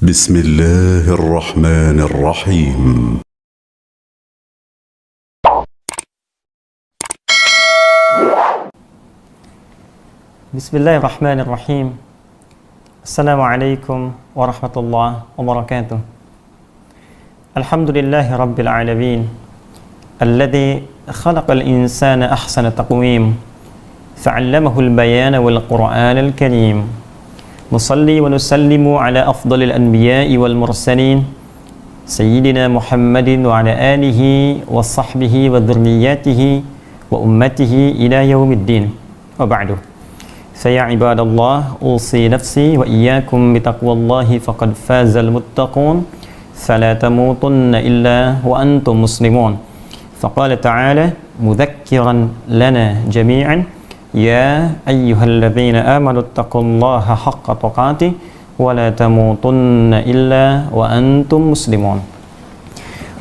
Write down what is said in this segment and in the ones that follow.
بسم الله الرحمن الرحيم. بسم الله الرحمن الرحيم. السلام عليكم ورحمة الله وبركاته. الحمد لله رب العالمين الذي خلق الإنسان أحسن تقويم فعلمه البيان والقرآن الكريم. نصلي ونسلم على أفضل الأنبياء والمرسلين سيدنا محمد وعلى آله وصحبه وذرياته وأمته إلى يوم الدين، وبعد. فيا عباد الله، أوصي نفسي وإياكم بتقوى الله فقد فاز المتقون، فلا تموتن إلا وأنتم مسلمون. فقال تعالى مذكرا لنا جميعا: يا أيها الذين آمنوا اتقوا الله حق تقاته ولا تموتن إلا وأنتم مسلمون.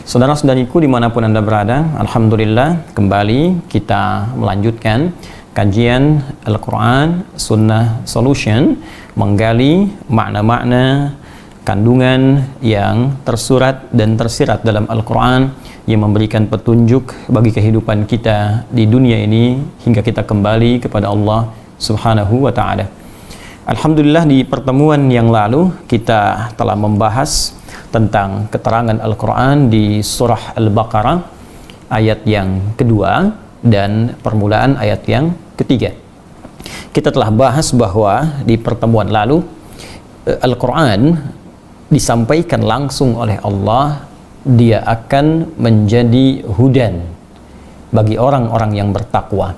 Saudara-saudariku dimanapun Anda berada, Alhamdulillah kembali kita melanjutkan kajian Al-Quran Sunnah Solution, menggali makna-makna kandungan yang tersurat dan tersirat dalam Al-Quran yang memberikan petunjuk bagi kehidupan kita di dunia ini hingga kita kembali kepada Allah Subhanahu wa Ta'ala. Alhamdulillah di pertemuan yang lalu kita telah membahas tentang keterangan Al-Quran di surah Al-Baqarah ayat yang kedua dan permulaan ayat yang ketiga. Kita telah bahas bahwa di pertemuan lalu Al-Quran disampaikan langsung oleh Allah, dia akan menjadi hudan bagi orang-orang yang bertakwa.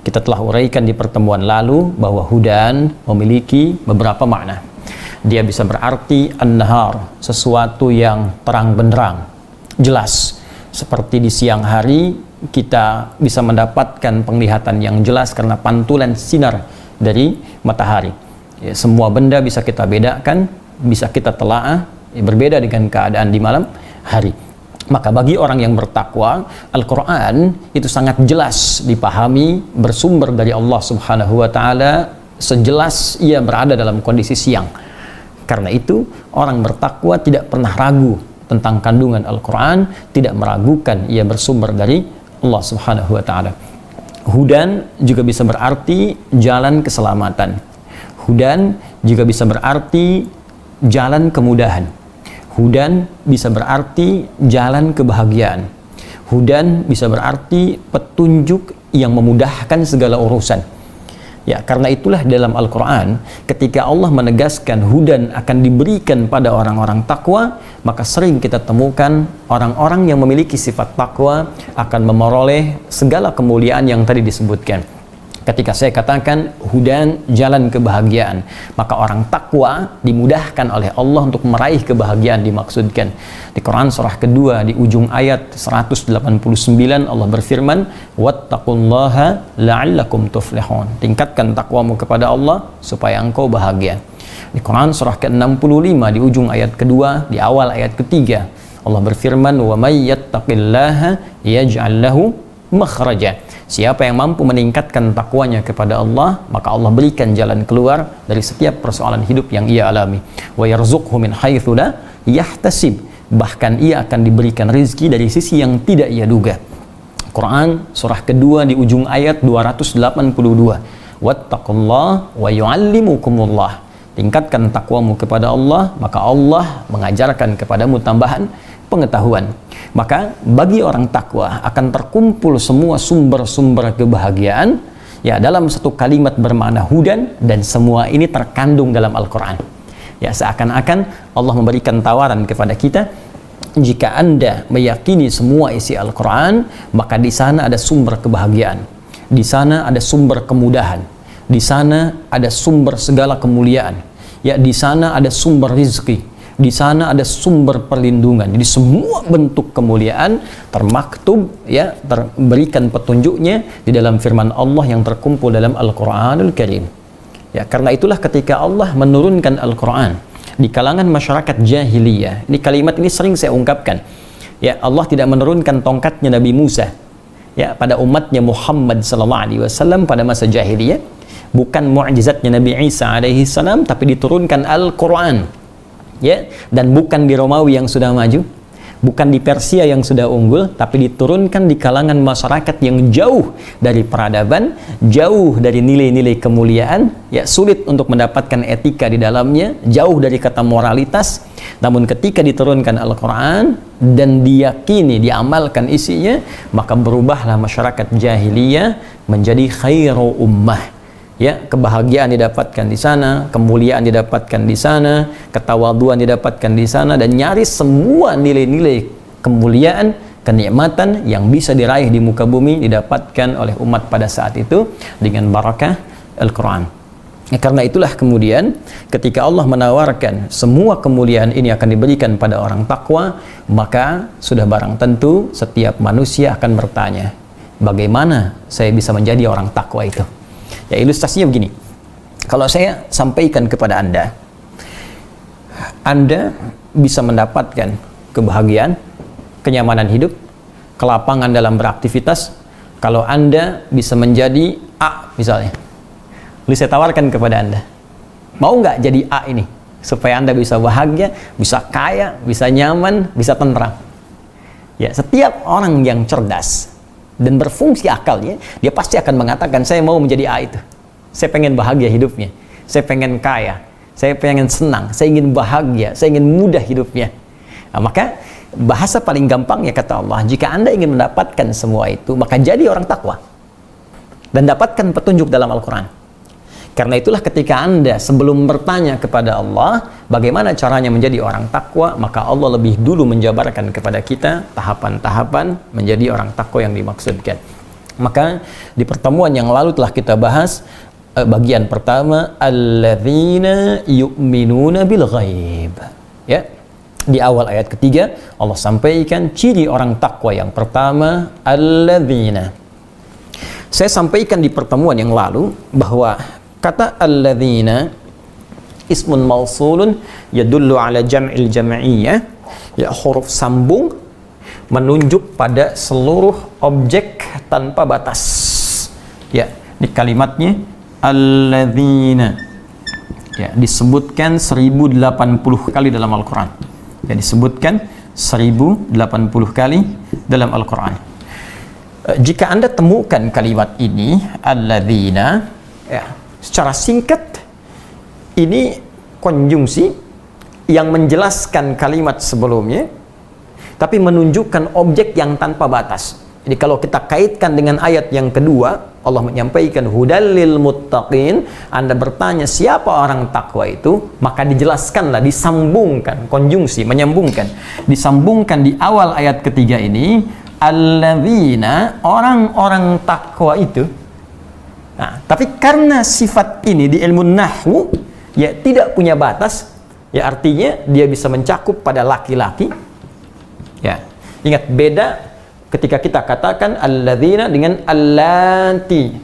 Kita telah uraikan di pertemuan lalu bahwa hudan memiliki beberapa makna. Dia bisa berarti an-nahar, sesuatu yang terang benderang, jelas. Seperti di siang hari kita bisa mendapatkan penglihatan yang jelas karena pantulan sinar dari matahari. Ya, semua benda bisa kita bedakan, bisa kita telaah, berbeda dengan keadaan di malam hari. Maka bagi orang yang bertakwa, Al-Quran itu sangat jelas dipahami, bersumber dari Allah Subhanahu wa Ta'ala, sejelas ia berada dalam kondisi siang. Karena itu orang bertakwa tidak pernah ragu tentang kandungan Al-Quran, tidak meragukan ia bersumber dari Allah Subhanahu wa Ta'ala. Hudan juga bisa berarti jalan keselamatan. Hudan juga bisa berarti jalan kemudahan. Hudan bisa berarti jalan kebahagiaan. Hudan bisa berarti petunjuk yang memudahkan segala urusan. Ya, karena itulah dalam Al-Quran ketika Allah menegaskan hudan akan diberikan pada orang-orang takwa, maka sering kita temukan orang-orang yang memiliki sifat takwa akan memperoleh segala kemuliaan yang tadi disebutkan. Ketika saya katakan hudan jalan kebahagiaan, maka orang takwa dimudahkan oleh Allah untuk meraih kebahagiaan dimaksudkan. Di Quran surah kedua di ujung ayat 189 Allah berfirman, wattaqullaha la'allakum tuflihun. Tingkatkan takwamu kepada Allah supaya engkau bahagia. Di Quran surah ke-65 di ujung ayat kedua di awal ayat ketiga Allah berfirman, wa may yattaqillaha yaj'al lahu makhraja. Siapa yang mampu meningkatkan takwanya kepada Allah, maka Allah berikan jalan keluar dari setiap persoalan hidup yang ia alami. Wa yarzuqhu min haitsu la yahtasib. Bahkan ia akan diberikan rezeki dari sisi yang tidak ia duga. Quran surah kedua di ujung ayat 282. Wattaqullaha wa yu'allimukumullah. Tingkatkan takwamu kepada Allah, maka Allah mengajarkan kepadamu tambahan pengetahuan. Maka bagi orang takwa akan terkumpul semua sumber-sumber kebahagiaan ya dalam satu kalimat bermakna hudan, dan semua ini terkandung dalam Al-Quran. Ya, seakan-akan Allah memberikan tawaran kepada kita, jika Anda meyakini semua isi Al-Quran, maka di sana ada sumber kebahagiaan, di sana ada sumber kemudahan, di sana ada sumber segala kemuliaan, ya di sana ada sumber rizki, di sana ada sumber perlindungan. Jadi semua bentuk kemuliaan termaktub, ya, terberikan petunjuknya di dalam firman Allah yang terkumpul dalam Al-Quranul Karim. Ya, karena itulah ketika Allah menurunkan Al-Quran di kalangan masyarakat jahiliyah, ini kalimat ini sering saya ungkapkan. Ya, Allah tidak menurunkan tongkatnya Nabi Musa ya pada umatnya Muhammad sallallahu alaihi wasallam pada masa jahiliyah, bukan mukjizatnya Nabi Isa alaihi salam, tapi diturunkan Al-Quran. ya, dan bukan di Romawi yang sudah maju, bukan di Persia yang sudah unggul, tapi diturunkan di kalangan masyarakat yang jauh dari peradaban, jauh dari nilai-nilai kemuliaan, ya, sulit untuk mendapatkan etika di dalamnya, jauh dari kata moralitas. Namun ketika diturunkan Al-Quran dan diyakini, diamalkan isinya, maka berubahlah masyarakat jahiliyah menjadi khairu ummah. Ya, kebahagiaan didapatkan di sana, kemuliaan didapatkan di sana, ketawaduan didapatkan di sana, dan nyaris semua nilai-nilai kemuliaan, kenikmatan yang bisa diraih di muka bumi didapatkan oleh umat pada saat itu dengan barakah Al-Quran. Ya, karena itulah kemudian ketika Allah menawarkan semua kemuliaan ini akan diberikan pada orang takwa, maka sudah barang tentu setiap manusia akan bertanya, bagaimana saya bisa menjadi orang takwa itu? Ya, ilustrasinya begini. Kalau saya sampaikan kepada Anda bisa mendapatkan kebahagiaan, kenyamanan hidup, kelapangan dalam beraktivitas kalau Anda bisa menjadi A misalnya. Lalu saya tawarkan kepada Anda, mau nggak jadi A ini? Supaya Anda bisa bahagia, bisa kaya, bisa nyaman, bisa tenteram. Ya, setiap orang yang cerdas dan berfungsi akalnya, dia pasti akan mengatakan, saya mau menjadi A itu. Saya pengen bahagia hidupnya, saya pengen kaya, saya pengen senang, saya ingin bahagia, saya ingin mudah hidupnya. Nah, maka bahasa paling gampang ya kata Allah, jika Anda ingin mendapatkan semua itu, maka jadi orang takwa dan dapatkan petunjuk dalam Al-Quran. Karena itulah ketika Anda sebelum bertanya kepada Allah bagaimana caranya menjadi orang takwa, maka Allah lebih dulu menjabarkan kepada kita tahapan-tahapan menjadi orang takwa yang dimaksudkan. Maka di pertemuan yang lalu telah kita bahas bagian pertama, alladzina yu'minuna bil ghaib. Ya. Di awal ayat ketiga Allah sampaikan ciri orang takwa yang pertama, alladzina. Saya sampaikan di pertemuan yang lalu bahwa kata alladzina ismun mausulun yadullu ala jam'il jam'iyyah, ya, huruf sambung menunjuk pada seluruh objek tanpa batas. Ya, di kalimatnya alladzina, ya, disebutkan 1080 kali dalam Al-Quran. Ya, disebutkan 1080 kali dalam Al-Quran. Jika Anda temukan kalimat ini alladzina, ya, secara singkat ini konjungsi yang menjelaskan kalimat sebelumnya tapi menunjukkan objek yang tanpa batas. Jadi kalau kita kaitkan dengan ayat yang kedua, Allah menyampaikan hudal lil muttaqin, Anda bertanya siapa orang takwa itu, maka dijelaskanlah, disambungkan, konjungsi, menyambungkan, disambungkan di awal ayat ketiga ini, alladzina, orang-orang takwa itu. Nah, tapi karena sifat ini di ilmu nahwu, ya, tidak punya batas, ya, artinya dia bisa mencakup pada laki-laki. Ya, ingat beda ketika kita katakan alladzina dengan allati.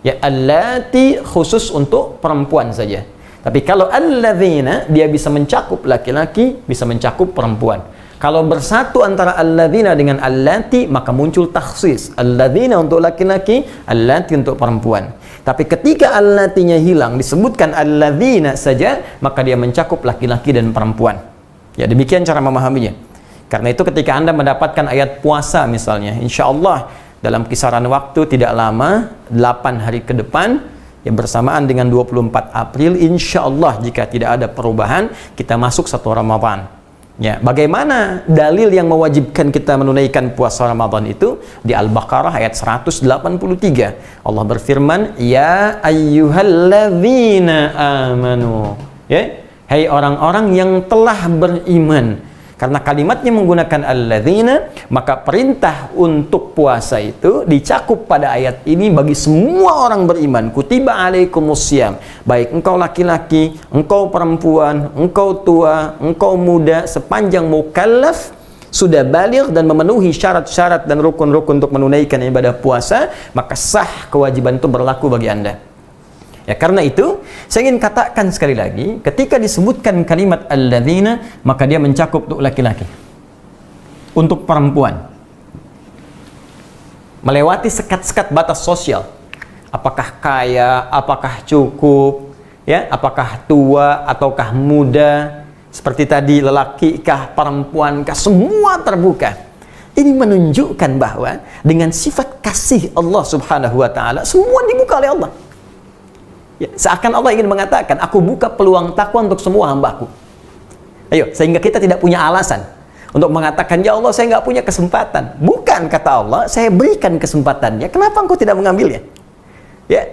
Ya, allati khusus untuk perempuan saja. Tapi kalau alladzina dia bisa mencakup laki-laki, bisa mencakup perempuan. Kalau bersatu antara alladzina dengan allati, maka muncul takhsis. Alladzina untuk laki-laki, allati untuk perempuan. Tapi ketika allatinya hilang, disebutkan alladzina saja, maka dia mencakup laki-laki dan perempuan. Ya, demikian cara memahaminya. Karena itu ketika Anda mendapatkan ayat puasa misalnya, insya Allah dalam kisaran waktu tidak lama, 8 hari ke depan, yang bersamaan dengan 24 April, insya Allah jika tidak ada perubahan, kita masuk 1 Ramadan. Ya, bagaimana dalil yang mewajibkan kita menunaikan puasa Ramadan itu? Di Al-Baqarah ayat 183. Allah berfirman, ya ayyuhalladzina amanu. Ya, hai orang-orang yang telah beriman. Karena kalimatnya menggunakan alladzina, maka perintah untuk puasa itu dicakup pada ayat ini bagi semua orang beriman. Kutiba alaikumusiyam. Baik engkau laki-laki, engkau perempuan, engkau tua, engkau muda, sepanjang mukallaf sudah baligh dan memenuhi syarat-syarat dan rukun-rukun untuk menunaikan ibadah puasa, maka sah kewajiban itu berlaku bagi Anda. Ya, karena itu saya ingin katakan sekali lagi, ketika disebutkan kalimat alladzina, maka dia mencakup untuk laki-laki, untuk perempuan, melewati sekat-sekat batas sosial. Apakah kaya, apakah cukup, ya, apakah tua ataukah muda, seperti tadi, lelaki kah, perempuan kah, semua terbuka. Ini menunjukkan bahwa dengan sifat kasih Allah Subhanahu wa taala, semua dibuka oleh Allah. Ya, seakan Allah ingin mengatakan, aku buka peluang takwa untuk semua hambaku. Ayo, sehingga kita tidak punya alasan untuk mengatakan, ya Allah, saya nggak punya kesempatan. Bukan, kata Allah, saya berikan kesempatannya. Kenapa engkau tidak mengambilnya? Ya,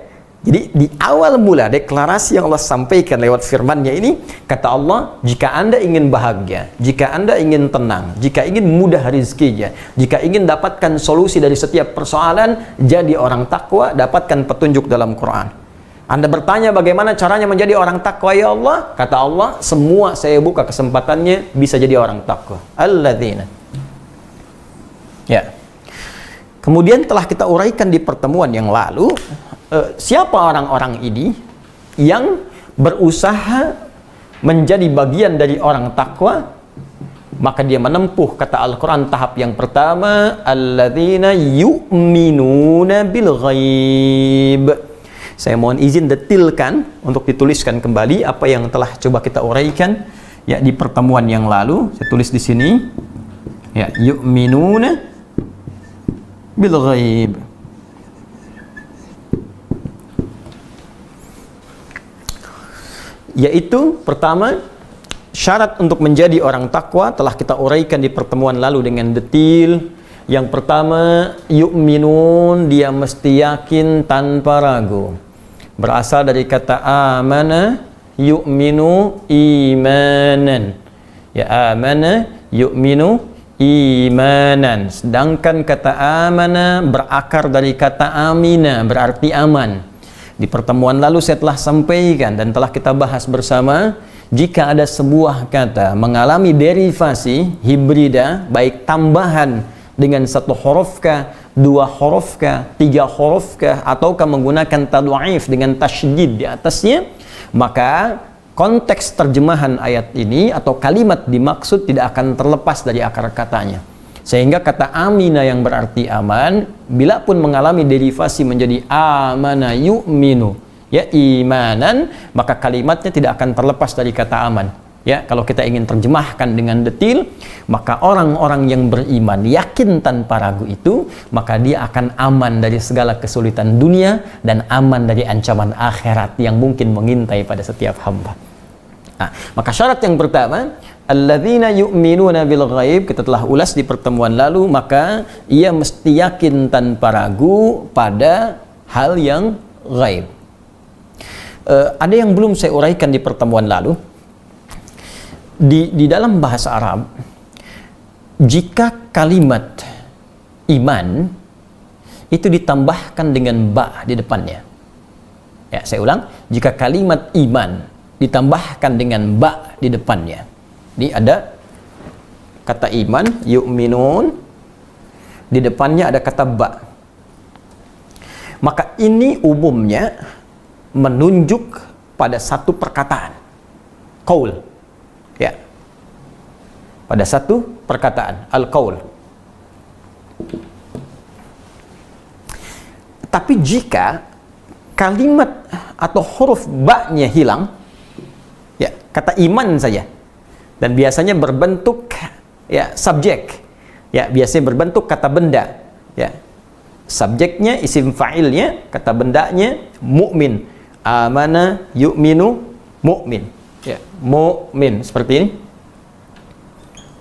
jadi di awal mula deklarasi yang Allah sampaikan lewat firman-Nya ini, kata Allah, jika Anda ingin bahagia, jika Anda ingin tenang, jika ingin mudah rezekinya, jika ingin dapatkan solusi dari setiap persoalan, jadi orang takwa, dapatkan petunjuk dalam Quran. Anda bertanya bagaimana caranya menjadi orang takwa, ya Allah? Kata Allah, semua saya buka kesempatannya bisa jadi orang takwa. Alladzina. Ya. Kemudian telah kita uraikan di pertemuan yang lalu, siapa orang-orang ini yang berusaha menjadi bagian dari orang takwa? Maka dia menempuh, kata Al-Quran, tahap yang pertama, alladzina yu'minuna bil ghaib. Saya mohon izin detilkan untuk dituliskan kembali apa yang telah coba kita uraikan ya di pertemuan yang lalu. Saya tulis di sini ya, yu'minuna bil ghaib. Yaitu pertama, syarat untuk menjadi orang takwa telah kita uraikan di pertemuan lalu dengan detil. Yang pertama, yu'minun, dia mesti yakin tanpa ragu. Berasal dari kata amana yu'minu imanan. Ya, amana yu'minu imanan. Sedangkan kata amana berakar dari kata amina, berarti aman. Di pertemuan lalu saya telah sampaikan dan telah kita bahas bersama, jika ada sebuah kata mengalami derivasi hibrida, baik tambahan dengan satu huruf kah, dua huruf kah, tiga huruf kah, ataukah menggunakan tadwaif dengan tasydid di atasnya, maka konteks terjemahan ayat ini atau kalimat dimaksud tidak akan terlepas dari akar katanya. Sehingga kata amina yang berarti aman, bila pun mengalami derivasi menjadi amana yu'minu, ya imanan, maka kalimatnya tidak akan terlepas dari kata aman. Ya, kalau kita ingin terjemahkan dengan detil, maka orang-orang yang beriman yakin tanpa ragu itu, maka dia akan aman dari segala kesulitan dunia dan aman dari ancaman akhirat yang mungkin mengintai pada setiap hamba. Nah, maka syarat yang pertama, alladzina yu'minuna bil ghaib, kita telah ulas di pertemuan lalu, maka ia mesti yakin tanpa ragu pada hal yang ghaib. Ada yang belum saya uraikan di pertemuan lalu. Di dalam bahasa Arab, jika kalimat iman itu ditambahkan dengan ba di depannya. Ya, saya ulang, jika kalimat iman ditambahkan dengan ba di depannya. Ini ada kata iman, yu'minun, di depannya ada kata ba. Maka ini umumnya menunjuk pada satu perkataan, qaul. Ya, pada satu perkataan, al-qaul. Tapi jika kalimat atau huruf ba-nya hilang, ya, kata iman saja, dan biasanya berbentuk ya subjek, ya, biasanya berbentuk kata benda, ya, subjeknya isim fa'ilnya, kata bendanya mukmin, amana yu'minu mukmin. Ya, mu'min, seperti ini.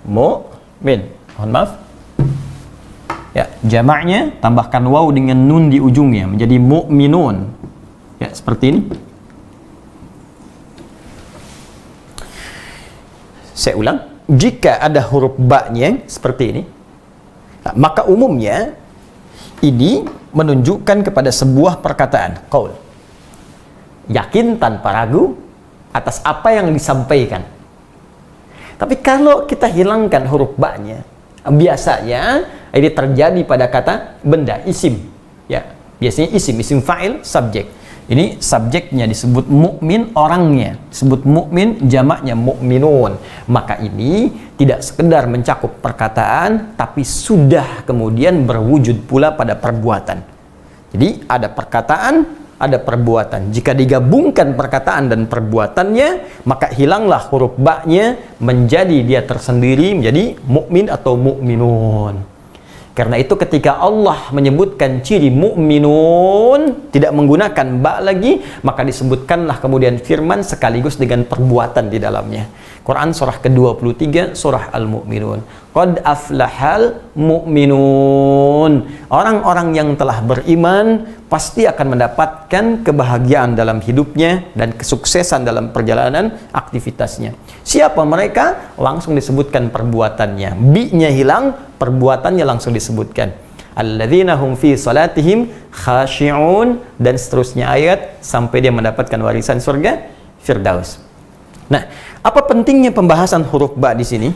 Mu'min. Mohon maaf. Ya, jamaknya tambahkan waw dengan nun di ujungnya menjadi mu'minun. Ya, seperti ini. Saya ulang, jika ada huruf ba-nya seperti ini, maka umumnya ini menunjukkan kepada sebuah perkataan, qaul. Yakin tanpa ragu atas apa yang disampaikan. Tapi kalau kita hilangkan huruf ba-nya, biasanya ini terjadi pada kata benda, isim. Ya, biasanya isim fa'il, subjek. Ini subjeknya disebut mukmin, orangnya disebut mukmin, jamaknya mukminun. Maka ini tidak sekedar mencakup perkataan, tapi sudah kemudian berwujud pula pada perbuatan. Jadi ada perkataan, ada perbuatan. Jika digabungkan perkataan dan perbuatannya, maka hilanglah huruf ba-nya, menjadi dia tersendiri, menjadi mukmin atau mukminun. Karena itu ketika Allah menyebutkan ciri mukminun tidak menggunakan ba lagi, maka disebutkanlah kemudian firman sekaligus dengan perbuatan di dalamnya. Quran surah ke-23 surah Al-Mu'minun. Qad aflahal mu'minun. Orang-orang yang telah beriman pasti akan mendapatkan kebahagiaan dalam hidupnya dan kesuksesan dalam perjalanan aktivitasnya. Siapa mereka? Langsung disebutkan perbuatannya. Bi-nya hilang, perbuatannya langsung disebutkan. Alladzina hum fi salatihim khashi'un, dan seterusnya ayat sampai dia mendapatkan warisan surga Firdaus. Nah, apa pentingnya pembahasan huruf ba di sini?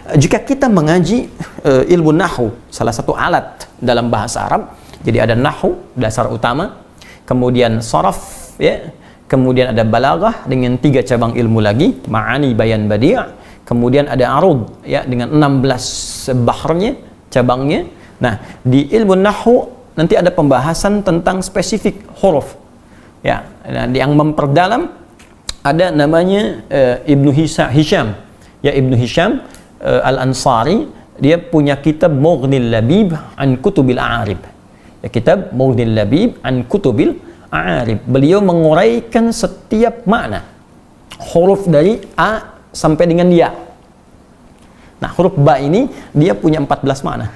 Jika kita mengaji ilmu nahwu, salah satu alat dalam bahasa Arab, jadi ada nahwu dasar utama, kemudian sharaf, ya, kemudian ada balaghah dengan 3 cabang ilmu lagi, ma'ani, bayan, badi', kemudian ada arud, ya, dengan 16 bahrnya, cabangnya. Nah, di ilmu nahwu nanti ada pembahasan tentang spesifik huruf, ya, dan yang memperdalam ada namanya Ibnu Hisham, ya, Ibnu Hisham Al-Ansari, dia punya kitab Mughnil Labib an Kutubil A'arib, ya, kitab Mughnil Labib an Kutubil A'arib. Beliau menguraikan setiap makna huruf dari A sampai dengan Ya. Nah, huruf ba ini dia punya 14 makna,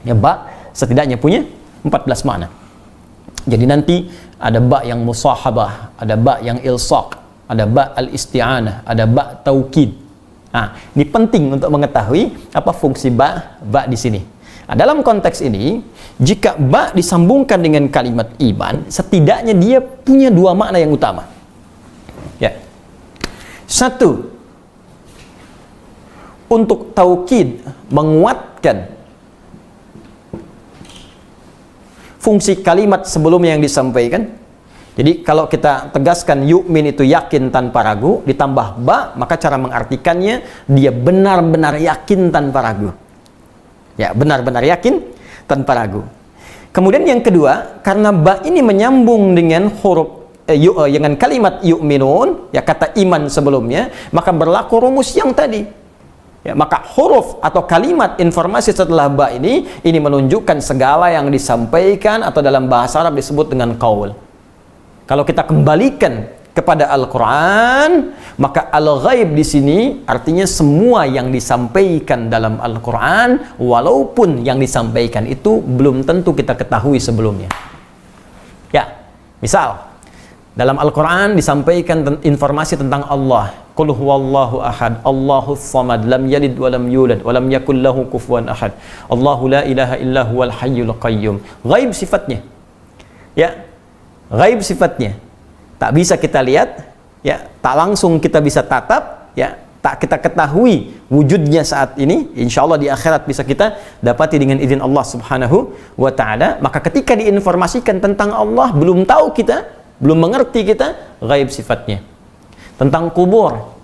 ya, ba setidaknya punya 14 makna. Jadi nanti ada ba yang musahabah, ada ba yang ilsaq, ada ba al-isti'anah, ada ba taukid. Nah, ini penting untuk mengetahui apa fungsi ba di sini. Nah, dalam konteks ini, jika ba disambungkan dengan kalimat iman, setidaknya dia punya 2 makna yang utama. Ya. 1, untuk taukid, menguatkan fungsi kalimat sebelumnya yang disampaikan. Jadi kalau kita tegaskan yu'min itu yakin tanpa ragu, ditambah ba, maka cara mengartikannya dia benar-benar yakin tanpa ragu. Ya, benar-benar yakin tanpa ragu. Kemudian yang kedua, karena ba ini menyambung dengan huruf dengan kalimat yu'minun, ya, kata iman sebelumnya, maka berlaku rumus yang tadi. Ya, maka huruf atau kalimat informasi setelah ba ini menunjukkan segala yang disampaikan atau dalam bahasa Arab disebut dengan qaul. Kalau kita kembalikan kepada Al-Quran, maka al-ghaib di sini artinya semua yang disampaikan dalam Al-Quran, walaupun yang disampaikan itu belum tentu kita ketahui sebelumnya. Ya, misal dalam Al-Quran disampaikan informasi tentang Allah. Qul huwallahu ahad, Allahus samad, lam yalid wa lam yulad wa lam yakul lahu kufuwan ahad. Allahu la ilaha illa huwal hayyul qayyum. Ghaib sifatnya. Ya. Ghaib sifatnya. Tak bisa kita lihat, ya, tak langsung kita bisa tatap, ya, tak kita ketahui wujudnya saat ini. Insyaallah di akhirat bisa kita dapati dengan izin Allah Subhanahu wa taala. Maka ketika diinformasikan tentang Allah, belum tahu kita, belum mengerti kita, ghaib sifatnya. Tentang kubur,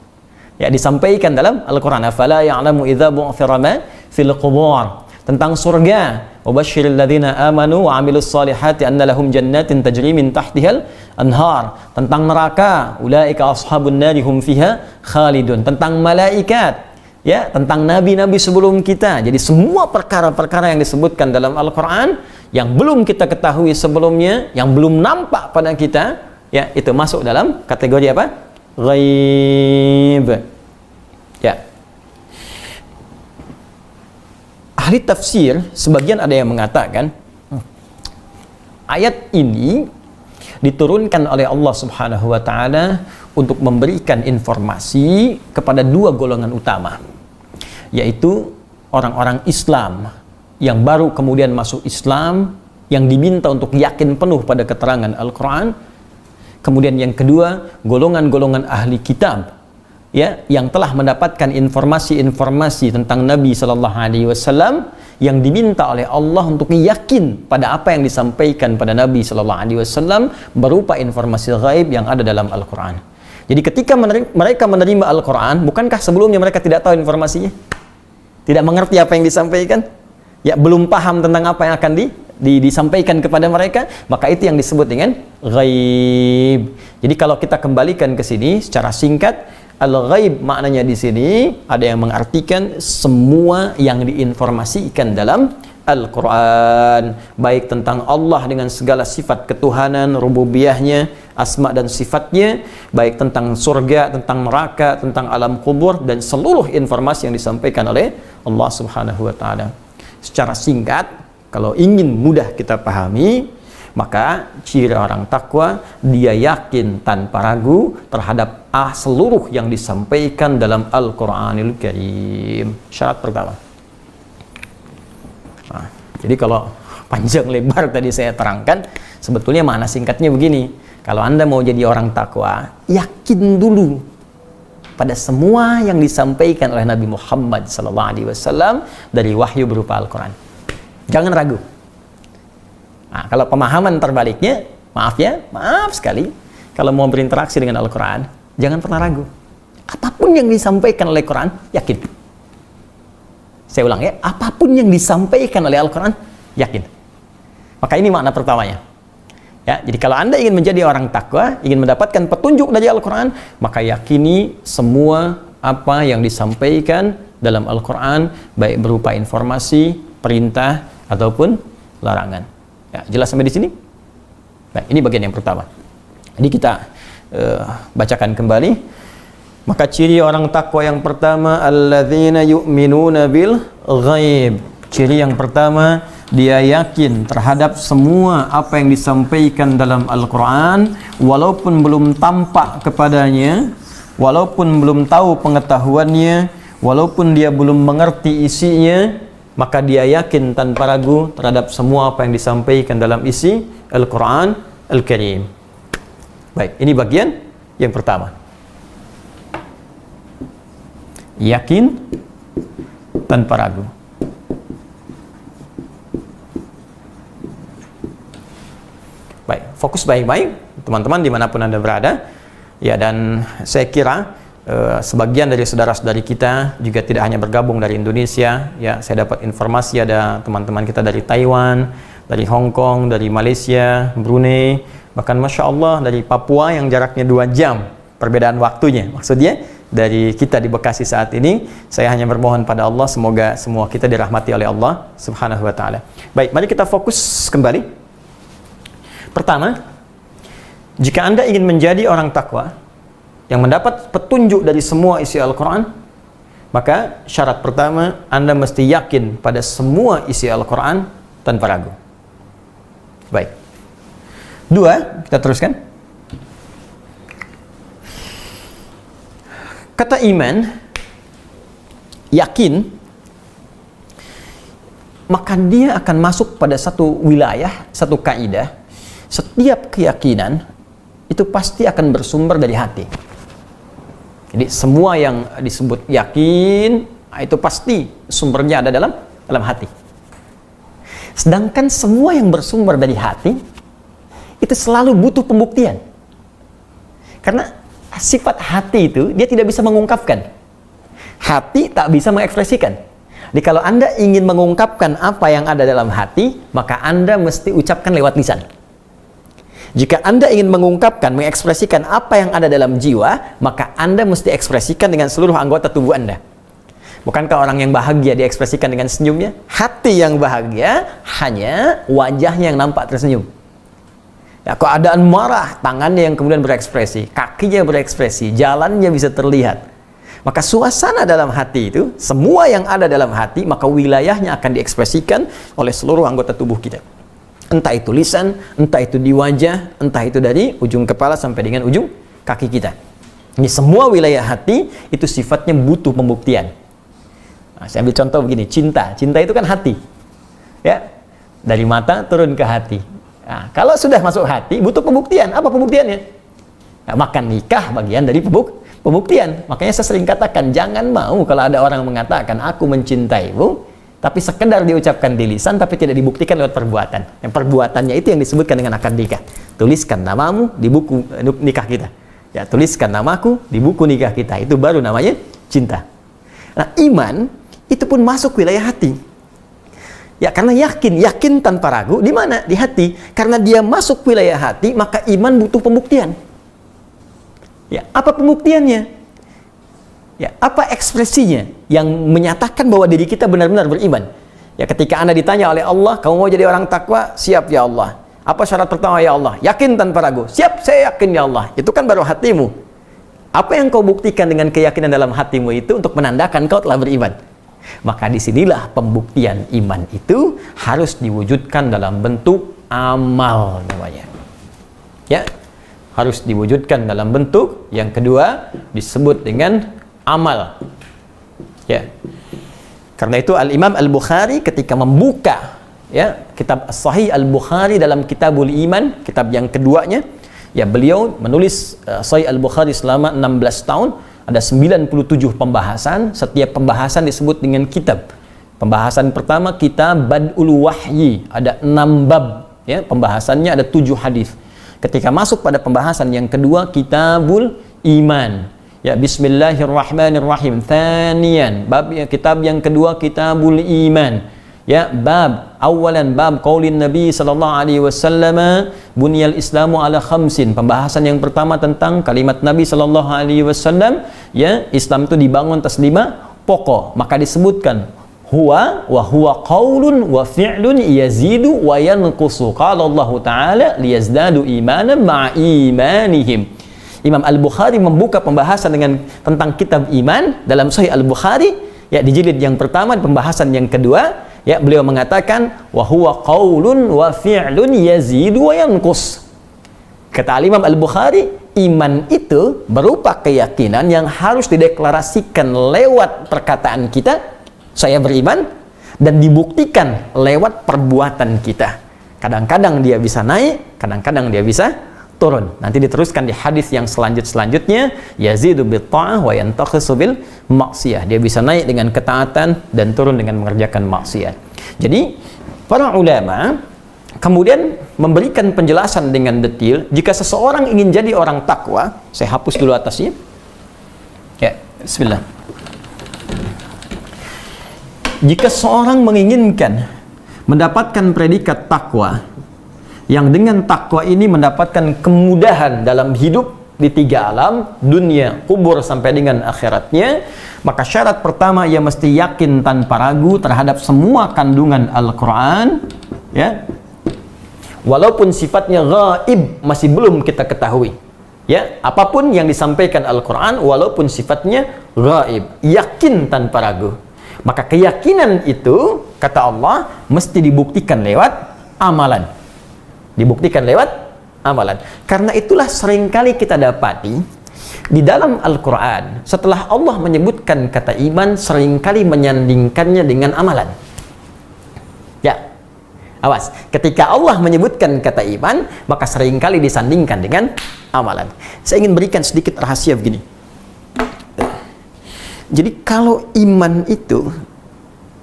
ya, disampaikan dalam Al-Quran, afala ya'lamu idza bu'thira ma fil qubur. Tentang surga, wabashshiril ladzina amanu wa 'amilus solihati anna lahum jannatin tajri min tahtihal anhar. Tentang neraka, ulaika ashabun nari hum fiha khalidun. Tentang malaikat, ya, tentang nabi-nabi sebelum kita. Jadi semua perkara-perkara yang disebutkan dalam Al-Quran yang belum kita ketahui sebelumnya, yang belum nampak pada kita, ya, itu masuk dalam kategori apa? Ghaib. Ya. Ahli tafsir sebagian ada yang mengatakan ayat ini diturunkan oleh Allah Subhanahu wa taala untuk memberikan informasi kepada 2 golongan utama, yaitu orang-orang Islam yang baru kemudian masuk Islam, yang diminta untuk yakin penuh pada keterangan Al-Quran. Kemudian yang kedua, golongan-golongan ahli kitab, ya, yang telah mendapatkan informasi-informasi tentang Nabi Sallallahu Alaihi Wasallam, yang diminta oleh Allah untuk yakin pada apa yang disampaikan pada Nabi Sallallahu Alaihi Wasallam berupa informasi ghaib yang ada dalam Al-Quran. Jadi ketika mereka menerima Al-Quran, bukankah sebelumnya mereka tidak tahu informasinya? Tidak mengerti apa yang disampaikan? Ya, belum paham tentang apa yang akan disampaikan kepada mereka, maka itu yang disebut dengan ghaib. Jadi kalau kita kembalikan ke sini secara singkat, al-ghaib maknanya di sini ada yang mengartikan semua yang diinformasikan dalam Al-Quran, baik tentang Allah dengan segala sifat ketuhanan, rububiyahnya, asma dan sifatnya, baik tentang surga, tentang neraka, tentang alam kubur, dan seluruh informasi yang disampaikan oleh Allah Subhanahu wa Ta'ala. Secara singkat, kalau ingin mudah kita pahami, maka ciri orang takwa, dia yakin tanpa ragu terhadap seluruh yang disampaikan dalam Al-Quranil Karim. Syarat pertama. Nah, jadi kalau panjang lebar tadi saya terangkan, sebetulnya makna singkatnya begini. Kalau Anda mau jadi orang takwa, yakin dulu pada semua yang disampaikan oleh Nabi Muhammad SAW dari wahyu berupa Al-Quran. Jangan ragu. Nah, kalau pemahaman terbaliknya, maaf sekali, kalau mau berinteraksi dengan Al-Quran, jangan pernah ragu. Apapun yang disampaikan oleh Quran, yakin. Saya ulang ya, apapun yang disampaikan oleh Al-Quran, yakin. Maka ini makna pertamanya. Ya, jadi kalau Anda ingin menjadi orang takwa, ingin mendapatkan petunjuk dari Al-Quran, maka yakini semua apa yang disampaikan dalam Al-Quran, baik berupa informasi, perintah, ataupun larangan. Ya, jelas sampai di sini? Baik, ini bagian yang pertama. Jadi kita bacakan kembali. Maka ciri orang takwa yang pertama, alladzina yu'minuna bil ghaib. Ciri yang pertama, dia yakin terhadap semua apa yang disampaikan dalam Al-Quran, walaupun belum tampak kepadanya, walaupun belum tahu pengetahuannya, walaupun dia belum mengerti isinya, maka dia yakin tanpa ragu terhadap semua apa yang disampaikan dalam isi Al-Quran Al-Karim. Baik, ini bagian yang pertama. Yakin tanpa ragu. Baik, fokus baik-baik teman-teman dimanapun Anda berada. Ya, dan saya kira sebagian dari saudara-saudari kita juga tidak hanya bergabung dari Indonesia. Ya, saya dapat informasi ada teman-teman kita dari Taiwan, dari Hong Kong, dari Malaysia, Brunei, bahkan Masya Allah dari Papua yang jaraknya 2 jam perbedaan waktunya. Maksudnya dari kita di Bekasi saat ini, saya hanya bermohon pada Allah semoga semua kita dirahmati oleh Allah Subhanahu wa Ta'ala. Baik, mari kita fokus kembali. Pertama, jika Anda ingin menjadi orang takwa yang mendapat petunjuk dari semua isi Al-Quran, maka syarat pertama, Anda mesti yakin pada semua isi Al-Quran tanpa ragu. Baik. 2, kita teruskan. Kata iman, yakin, maka dia akan masuk pada satu wilayah, satu kaidah. Setiap keyakinan itu pasti akan bersumber dari hati. Jadi semua yang disebut yakin itu pasti sumbernya ada dalam hati. Sedangkan semua yang bersumber dari hati itu selalu butuh pembuktian. Karena sifat hati itu dia tidak bisa mengungkapkan. Hati tak bisa mengekspresikan. Jadi kalau Anda ingin mengungkapkan apa yang ada dalam hati, maka Anda mesti ucapkan lewat lisan. Jika Anda ingin mengungkapkan, mengekspresikan apa yang ada dalam jiwa, maka Anda mesti ekspresikan dengan seluruh anggota tubuh Anda. Bukankah orang yang bahagia diekspresikan dengan senyumnya? Hati yang bahagia hanya wajahnya yang nampak tersenyum. Ya, keadaan marah, tangannya yang kemudian berekspresi, kakinya berekspresi, jalannya bisa terlihat. Maka suasana dalam hati itu, semua yang ada dalam hati, maka wilayahnya akan diekspresikan oleh seluruh anggota tubuh kita. Entah itu lisan, entah itu di wajah, entah itu dari ujung kepala sampai dengan ujung kaki kita. Ini semua wilayah hati itu sifatnya butuh pembuktian. Nah, saya ambil contoh begini, cinta. Cinta itu kan hati. Ya, dari mata turun ke hati. Nah, kalau sudah masuk hati, butuh pembuktian. Apa pembuktiannya? Nah, maka nikah bagian dari pembuktian. Makanya saya sering katakan, jangan mau kalau ada orang mengatakan, aku mencintaimu, tapi sekedar diucapkan di lisan, tapi tidak dibuktikan lewat perbuatan. Yang perbuatannya itu yang disebutkan dengan akad nikah. Tuliskan namamu di buku nikah kita. Ya, tuliskan namaku di buku nikah kita. Itu baru namanya cinta. Nah, iman, itu pun masuk wilayah hati. Ya, karena yakin tanpa ragu di mana? Di hati. Karena dia masuk wilayah hati, maka iman butuh pembuktian. Ya, apa pembuktiannya? Ya, apa ekspresinya yang menyatakan bahwa diri kita benar-benar beriman? Ya, ketika Anda ditanya oleh Allah, kamu mau jadi orang takwa? Siap ya Allah. Apa syarat pertama ya Allah? Yakin tanpa ragu. Siap, saya yakin ya Allah. Itu kan baru hatimu. Apa yang kau buktikan dengan keyakinan dalam hatimu itu untuk menandakan kau telah beriman? Maka disinilah pembuktian iman itu harus diwujudkan dalam bentuk amal namanya. Ya, harus diwujudkan dalam bentuk yang kedua disebut dengan amal. Ya, karena itu Al-Imam Al-Bukhari ketika membuka ya kitab Sahih Al-Bukhari dalam Kitabul Iman, kitab yang keduanya, ya beliau menulis Sahih Al-Bukhari selama 16 tahun. Ada 97 pembahasan, setiap pembahasan disebut dengan kitab. Pembahasan pertama kitab Bad'ul Wahyi, ada 6 bab, ya, pembahasannya ada 7 hadis. Ketika masuk pada pembahasan yang kedua Kitabul Iman, ya Bismillahirrahmanirrahim. Thaniyan, kitab yang kedua Kitabul Iman. Ya, bab awalan bab qaulin Nabi sallallahu alaihi wasallam bunyal Islamu ala khamsin. Pembahasan yang pertama tentang kalimat Nabi sallallahu alaihi wasallam, ya, Islam itu dibangun atas 5 pokok. Maka disebutkan huwa wa huwa qaulun wa fi'lun yazidu wa yanqusu. Qala Allah taala liyazdadu imanan ma'a imanihim. Imam Al-Bukhari membuka pembahasan tentang kitab iman dalam Sahih Al-Bukhari, ya, di jilid yang pertama, pembahasan yang kedua. Ya, beliau mengatakan wa huwa qaulun wa fi'lun yazidu wa yanqus. Kata Imam Al-Bukhari, iman itu berupa keyakinan yang harus dideklarasikan lewat perkataan kita, saya beriman, dan dibuktikan lewat perbuatan kita. Kadang-kadang dia bisa naik, kadang-kadang dia bisa turun. Nanti diteruskan di hadis yang selanjutnya, yazidu bil ta'ah wa yantakhisu bil maksiyah. Dia bisa naik dengan ketaatan dan turun dengan mengerjakan maksiat. Jadi para ulama kemudian memberikan penjelasan dengan detail jika seseorang ingin jadi orang takwa. Saya hapus dulu atasnya. Ya, bismillah. Jika seorang menginginkan mendapatkan predikat takwa, yang dengan takwa ini mendapatkan kemudahan dalam hidup di 3 alam, dunia, kubur sampai dengan akhiratnya, maka syarat pertama ia mesti yakin tanpa ragu terhadap semua kandungan Al-Quran, ya, walaupun sifatnya gaib, masih belum kita ketahui, ya, apapun yang disampaikan Al-Quran walaupun sifatnya gaib, yakin tanpa ragu. Maka keyakinan itu, kata Allah, mesti dibuktikan lewat amalan. Dibuktikan lewat amalan. Karena itulah seringkali kita dapati di dalam Al-Quran, setelah Allah menyebutkan kata iman, seringkali menyandingkannya dengan amalan. Ya, awas, ketika Allah menyebutkan kata iman, maka seringkali disandingkan dengan amalan. Saya ingin berikan sedikit rahasia begini. Jadi kalau iman itu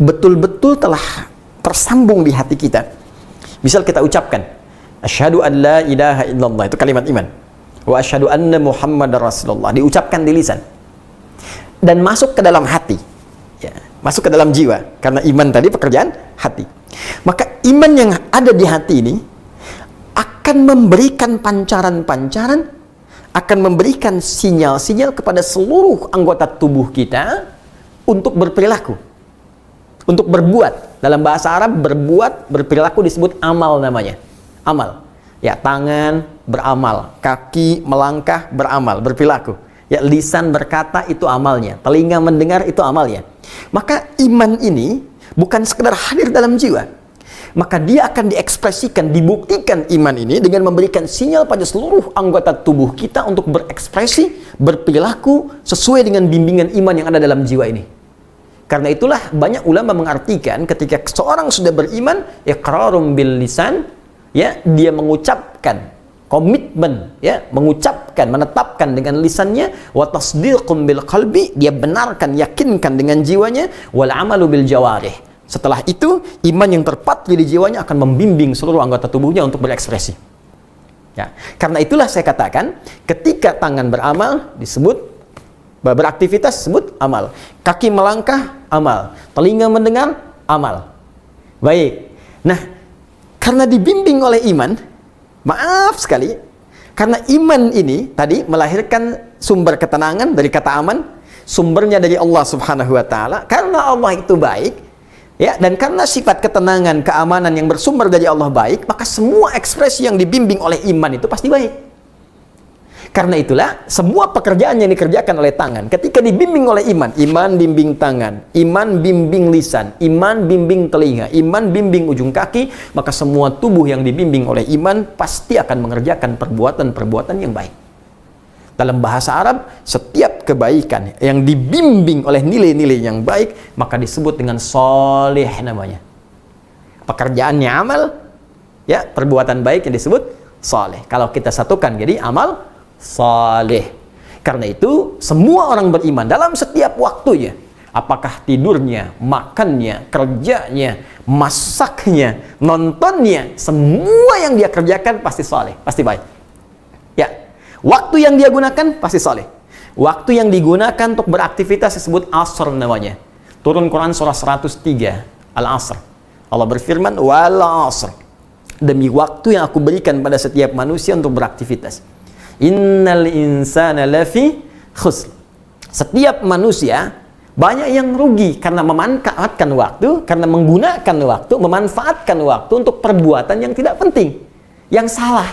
betul-betul telah tersambung di hati kita, misal kita ucapkan asyhadu an la ilaha illallah, itu kalimat iman, wa asyhadu anna muhammadar rasulullah, diucapkan di lisan dan masuk ke dalam hati, ya, masuk ke dalam jiwa, karena iman tadi pekerjaan hati. Maka iman yang ada di hati ini akan memberikan pancaran-pancaran, akan memberikan sinyal-sinyal kepada seluruh anggota tubuh kita untuk berperilaku, untuk berbuat. Dalam bahasa Arab, berbuat, berperilaku disebut amal namanya. Amal, ya, tangan beramal, kaki melangkah beramal, berperilaku, ya, lisan berkata itu amalnya, telinga mendengar itu amalnya. Maka iman ini bukan sekedar hadir dalam jiwa, maka dia akan diekspresikan, dibuktikan iman ini dengan memberikan sinyal pada seluruh anggota tubuh kita untuk berekspresi, berperilaku sesuai dengan bimbingan iman yang ada dalam jiwa ini. Karena itulah banyak ulama mengartikan ketika seorang sudah beriman, iqrarum bil lisan, ya, dia mengucapkan komitmen, ya, mengucapkan, menetapkan dengan lisannya, wa tasdiqum bil qalbi, dia benarkan, yakinkan dengan jiwanya, wal amalu bil jawarih. Setelah itu iman yang terpatri di jiwanya akan membimbing seluruh anggota tubuhnya untuk berekspresi. Ya, karena itulah saya katakan ketika tangan beramal disebut beraktivitas, disebut amal. Kaki melangkah, amal. Telinga mendengar, amal. baik. Nah, karena dibimbing oleh iman, maaf sekali, karena iman ini tadi melahirkan sumber ketenangan dari kata aman, sumbernya dari Allah Subhanahu wa taala. Karena Allah itu baik, ya, dan karena sifat ketenangan, keamanan yang bersumber dari Allah baik, maka semua ekspresi yang dibimbing oleh iman itu pasti baik. Karena itulah semua pekerjaan yang dikerjakan oleh tangan ketika dibimbing oleh iman, iman bimbing tangan, iman bimbing lisan, iman bimbing telinga, iman bimbing ujung kaki, maka semua tubuh yang dibimbing oleh iman pasti akan mengerjakan perbuatan-perbuatan yang baik. Dalam bahasa Arab, setiap kebaikan yang dibimbing oleh nilai-nilai yang baik maka disebut dengan sholih namanya. Pekerjaannya amal, ya, perbuatan baik yang disebut sholih. Kalau kita satukan jadi amal saleh. Karena itu semua orang beriman dalam setiap waktunya, apakah tidurnya, makannya, kerjanya, masaknya, nontonnya, semua yang dia kerjakan pasti saleh, pasti baik. Ya, waktu yang dia gunakan pasti saleh. Waktu yang digunakan untuk beraktivitas disebut asr namanya. Turun Quran surah 103 Al-Asr. Allah berfirman wal asr. Demi waktu yang aku berikan pada setiap manusia untuk beraktivitas. Innal insana lafi khusr. Setiap manusia banyak yang rugi karena memanfaatkan waktu, karena menggunakan waktu, memanfaatkan waktu untuk perbuatan yang tidak penting, yang salah.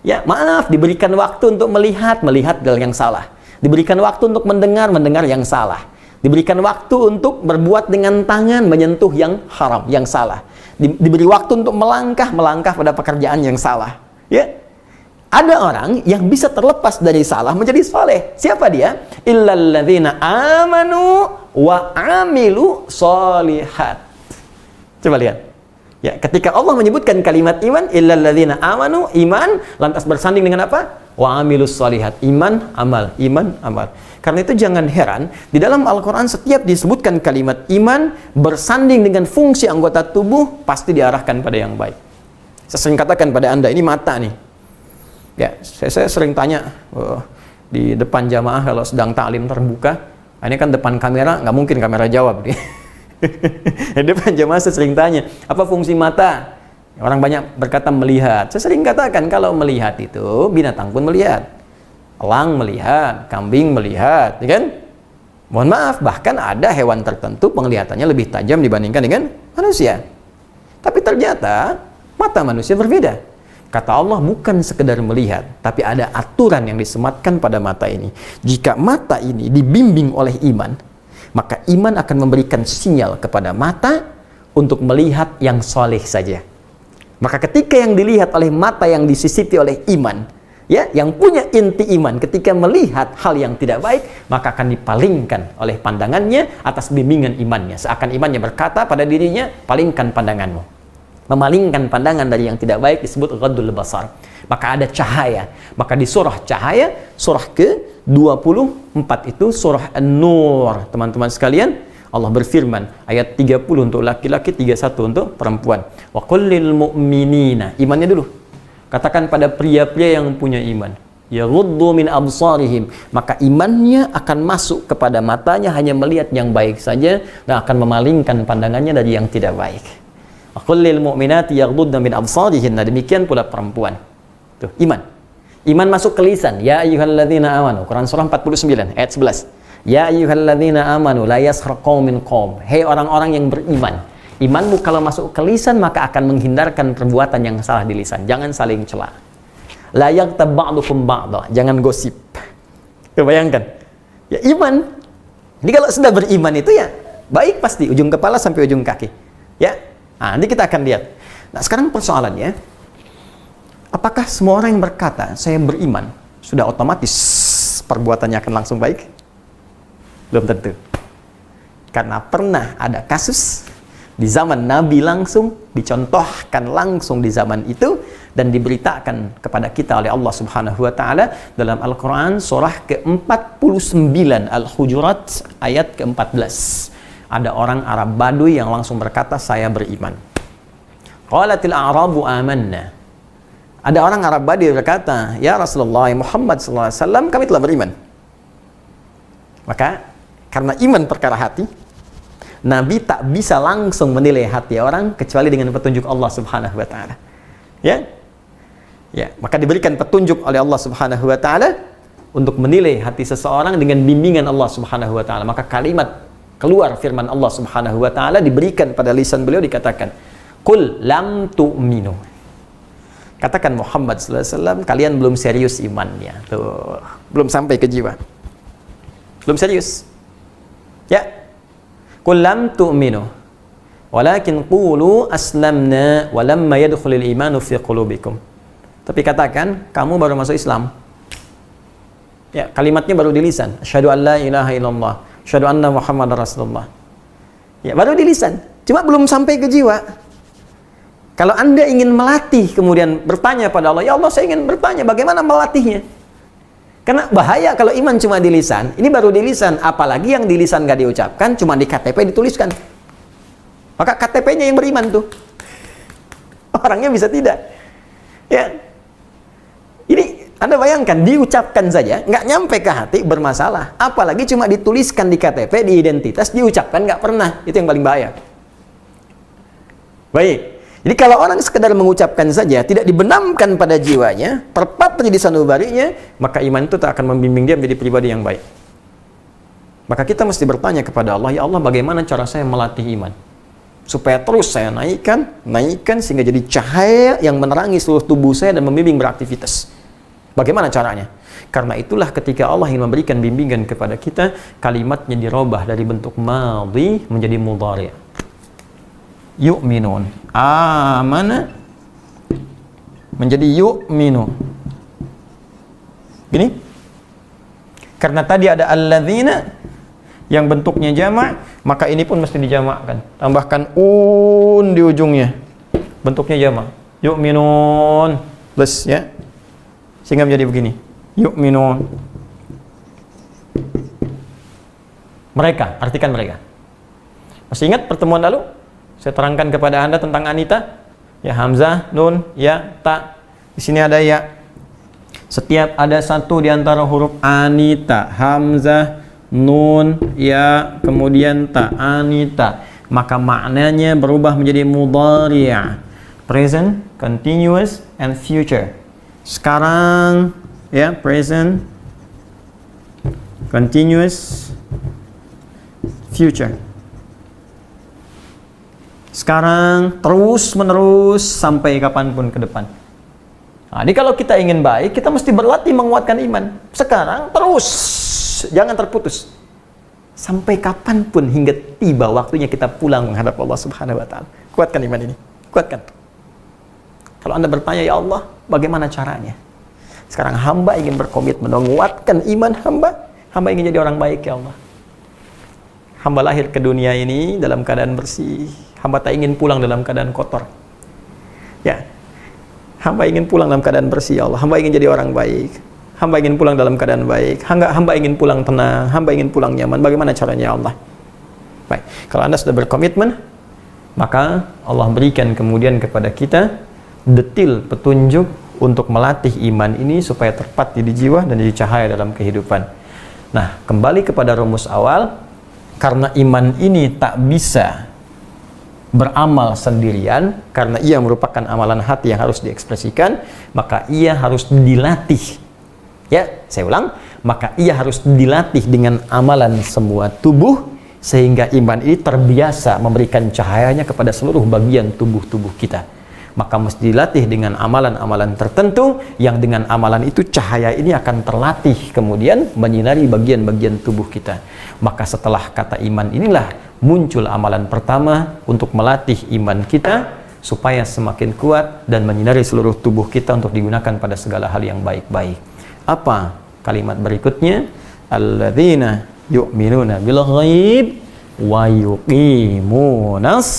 Ya, maaf, diberikan waktu untuk melihat hal yang salah. Diberikan waktu untuk mendengar yang salah. Diberikan waktu untuk berbuat dengan tangan, menyentuh yang haram, yang salah. Diberi waktu untuk melangkah pada pekerjaan yang salah. Ya. Ada orang yang bisa terlepas dari salah menjadi saleh. Siapa dia? Illalladzina amanu wa amilu sholihat. Coba lihat. Ya, ketika Allah menyebutkan kalimat iman, illalladzina amanu, iman, lantas bersanding dengan apa? Wa amilus sholihat, iman, amal, iman, amal. Karena itu jangan heran, di dalam Al-Quran setiap disebutkan kalimat iman bersanding dengan fungsi anggota tubuh, pasti diarahkan pada yang baik. Saya sering katakan pada Anda, ini mata nih. Ya, saya sering tanya di depan jamaah kalau sedang taklim terbuka, ini kan depan kamera, nggak mungkin kamera jawab. Di depan jamaah saya sering tanya, apa fungsi mata? Orang banyak berkata melihat. Saya sering katakan kalau melihat itu binatang pun melihat, elang melihat, kambing melihat, ya kan? Mohon maaf, bahkan ada hewan tertentu penglihatannya lebih tajam dibandingkan dengan manusia. Tapi ternyata mata manusia berbeda. Kata Allah, bukan sekedar melihat, tapi ada aturan yang disematkan pada mata ini. Jika mata ini dibimbing oleh iman, maka iman akan memberikan sinyal kepada mata untuk melihat yang soleh saja. Maka ketika yang dilihat oleh mata yang disisipi oleh iman, ya, yang punya inti iman, ketika melihat hal yang tidak baik, maka akan dipalingkan oleh pandangannya atas bimbingan imannya. Seakan imannya berkata pada dirinya, palingkan pandanganmu. Memalingkan pandangan dari yang tidak baik disebut ghaddul basar. Maka ada cahaya. Maka di surah cahaya, surah ke-24 itu surah An-Nur. Teman-teman sekalian, Allah berfirman ayat 30 untuk laki-laki, 31 untuk perempuan. Wa qul lil mu'minina. Imannya dulu. Katakan pada pria-pria yang punya iman, yaghuddu min absarihim, maka imannya akan masuk kepada matanya hanya melihat yang baik saja dan akan memalingkan pandangannya dari yang tidak baik. Qul lil mu'minati yaghuddna min absarihinna, demikian pula perempuan. Tuh, iman. Iman masuk ke lisan. Ya ayyuhalladzina amanu. Quran surah 49 ayat 11. Ya ayyuhalladzina amanu la yaskhar qaumin qaum. Hei orang-orang yang beriman. Imanmu kalau masuk ke lisan maka akan menghindarkan perbuatan yang salah di lisan. Jangan saling cela. La yaghtab ba'dukum ba'dha. Jangan gosip. Bayangkan. Ya iman. Jadi kalau sudah beriman itu ya baik pasti ujung kepala sampai ujung kaki. Ya. Nah, nanti kita akan lihat. Nah, sekarang persoalannya, apakah semua orang yang berkata saya beriman sudah otomatis perbuatannya akan langsung baik? Belum tentu. Karena pernah ada kasus di zaman Nabi langsung, dicontohkan langsung di zaman itu dan diberitakan kepada kita oleh Allah Subhanahu wa taala dalam Al-Qur'an surah ke-49 Al-Hujurat ayat ke-14. Ada orang Arab Baduy yang langsung berkata, saya beriman. Qalatil a'rabu amanna. Ada orang Arab Baduy berkata, ya Rasulullah Muhammad SAW, kami telah beriman. Maka, karena iman perkara hati, Nabi tak bisa langsung menilai hati orang kecuali dengan petunjuk Allah Subhanahu wa taala. Ya. Ya, maka diberikan petunjuk oleh Allah Subhanahu wa taala untuk menilai hati seseorang dengan bimbingan Allah Subhanahu wa taala. Maka kalimat keluar firman Allah Subhanahu wa taala diberikan pada lisan beliau, dikatakan, "Qul lam tu'minu." Katakan Muhammad sallallahu alaihi wasallam, kalian belum serius imannya. Tuh, belum sampai ke jiwa. Belum serius. Ya. Qul lam tu'minu walakin qulu aslamna wa lamma yadkhulul imanu fi qulubikum. Tapi katakan, kamu baru masuk Islam. Ya, kalimatnya baru di lisan. Asyhadu an la ilaha illallah, asyhadu anna Muhammadar Rasulullah. Ya, baru di lisan. Cuma belum sampai ke jiwa. Kalau Anda ingin melatih, kemudian bertanya pada Allah, ya Allah, saya ingin bertanya, bagaimana melatihnya? Karena bahaya kalau iman cuma di lisan. Ini baru di lisan, apalagi yang di lisan gak diucapkan, cuma di KTP dituliskan. Maka KTP-nya yang beriman tuh. Orangnya bisa tidak. Ya. Ini Anda bayangkan, diucapkan saja, nggak nyampe ke hati, bermasalah. Apalagi cuma dituliskan di KTP, di identitas, diucapkan nggak pernah. Itu yang paling bahaya. Baik. Jadi kalau orang sekedar mengucapkan saja, tidak dibenamkan pada jiwanya, terpatri di sanubarinya, maka iman itu tak akan membimbing dia menjadi pribadi yang baik. Maka kita mesti bertanya kepada Allah, ya Allah, bagaimana cara saya melatih iman? Supaya terus saya naikkan sehingga jadi cahaya yang menerangi seluruh tubuh saya dan membimbing beraktivitas. Bagaimana caranya? Karena itulah ketika Allah ingin memberikan bimbingan kepada kita, kalimatnya dirubah dari bentuk madhi menjadi mudhari'. Yu'minun. Amana menjadi yu'minu. Gini. Karena tadi ada alladzina yang bentuknya jamak, maka ini pun mesti dijamakkan. Tambahkan di ujungnya. Bentuknya jamak. Yu'minun. Plus ya. Sehingga menjadi begini. Yu'minun. Mereka, artikan mereka. Masih ingat pertemuan lalu? Saya terangkan kepada Anda tentang Anita. Ya, hamzah, nun, ya, ta. Di sini ada ya. Setiap ada satu di antara huruf Anita, hamzah, nun, ya, kemudian ta, Anita, maka maknanya berubah menjadi mudhari', present, continuous, and future. Sekarang, ya, present, continuous, future. Sekarang, terus menerus sampai kapanpun ke depan. Nah, jadi kalau kita ingin baik, kita mesti berlatih menguatkan iman. Sekarang, terus, jangan terputus. Sampai kapanpun hingga tiba waktunya kita pulang menghadap Allah Subhanahu wa taala. Kuatkan iman ini. Kuatkan. Kalau Anda bertanya, ya Allah, bagaimana caranya? Sekarang hamba ingin berkomitmen menguatkan iman hamba. Hamba ingin jadi orang baik, ya Allah. Hamba lahir ke dunia ini dalam keadaan bersih. Hamba tak ingin pulang dalam keadaan kotor. Ya. Hamba ingin pulang dalam keadaan bersih, ya Allah. Hamba ingin jadi orang baik. Hamba ingin pulang dalam keadaan baik. Hamba ingin pulang tenang. Hamba ingin pulang nyaman. Bagaimana caranya, ya Allah? Baik. Kalau Anda sudah berkomitmen, maka Allah berikan kemudian kepada kita detil petunjuk untuk melatih iman ini supaya terpatri di jiwa dan jadi cahaya dalam kehidupan. Nah, kembali kepada rumus awal, karena iman ini tak bisa beramal sendirian, karena ia merupakan amalan hati yang harus diekspresikan, maka ia harus dilatih. Ya, saya ulang, maka ia harus dilatih dengan amalan semua tubuh, sehingga iman ini terbiasa memberikan cahayanya kepada seluruh bagian tubuh-tubuh kita. Maka mesti dilatih dengan amalan-amalan tertentu, yang dengan amalan itu cahaya ini akan terlatih kemudian menyinari bagian-bagian tubuh kita. Maka setelah kata iman inilah muncul amalan pertama untuk melatih iman kita supaya semakin kuat dan menyinari seluruh tubuh kita untuk digunakan pada segala hal yang baik-baik. Apa kalimat berikutnya? Alladzina yu'minuna bil ghaib wa yuqimunas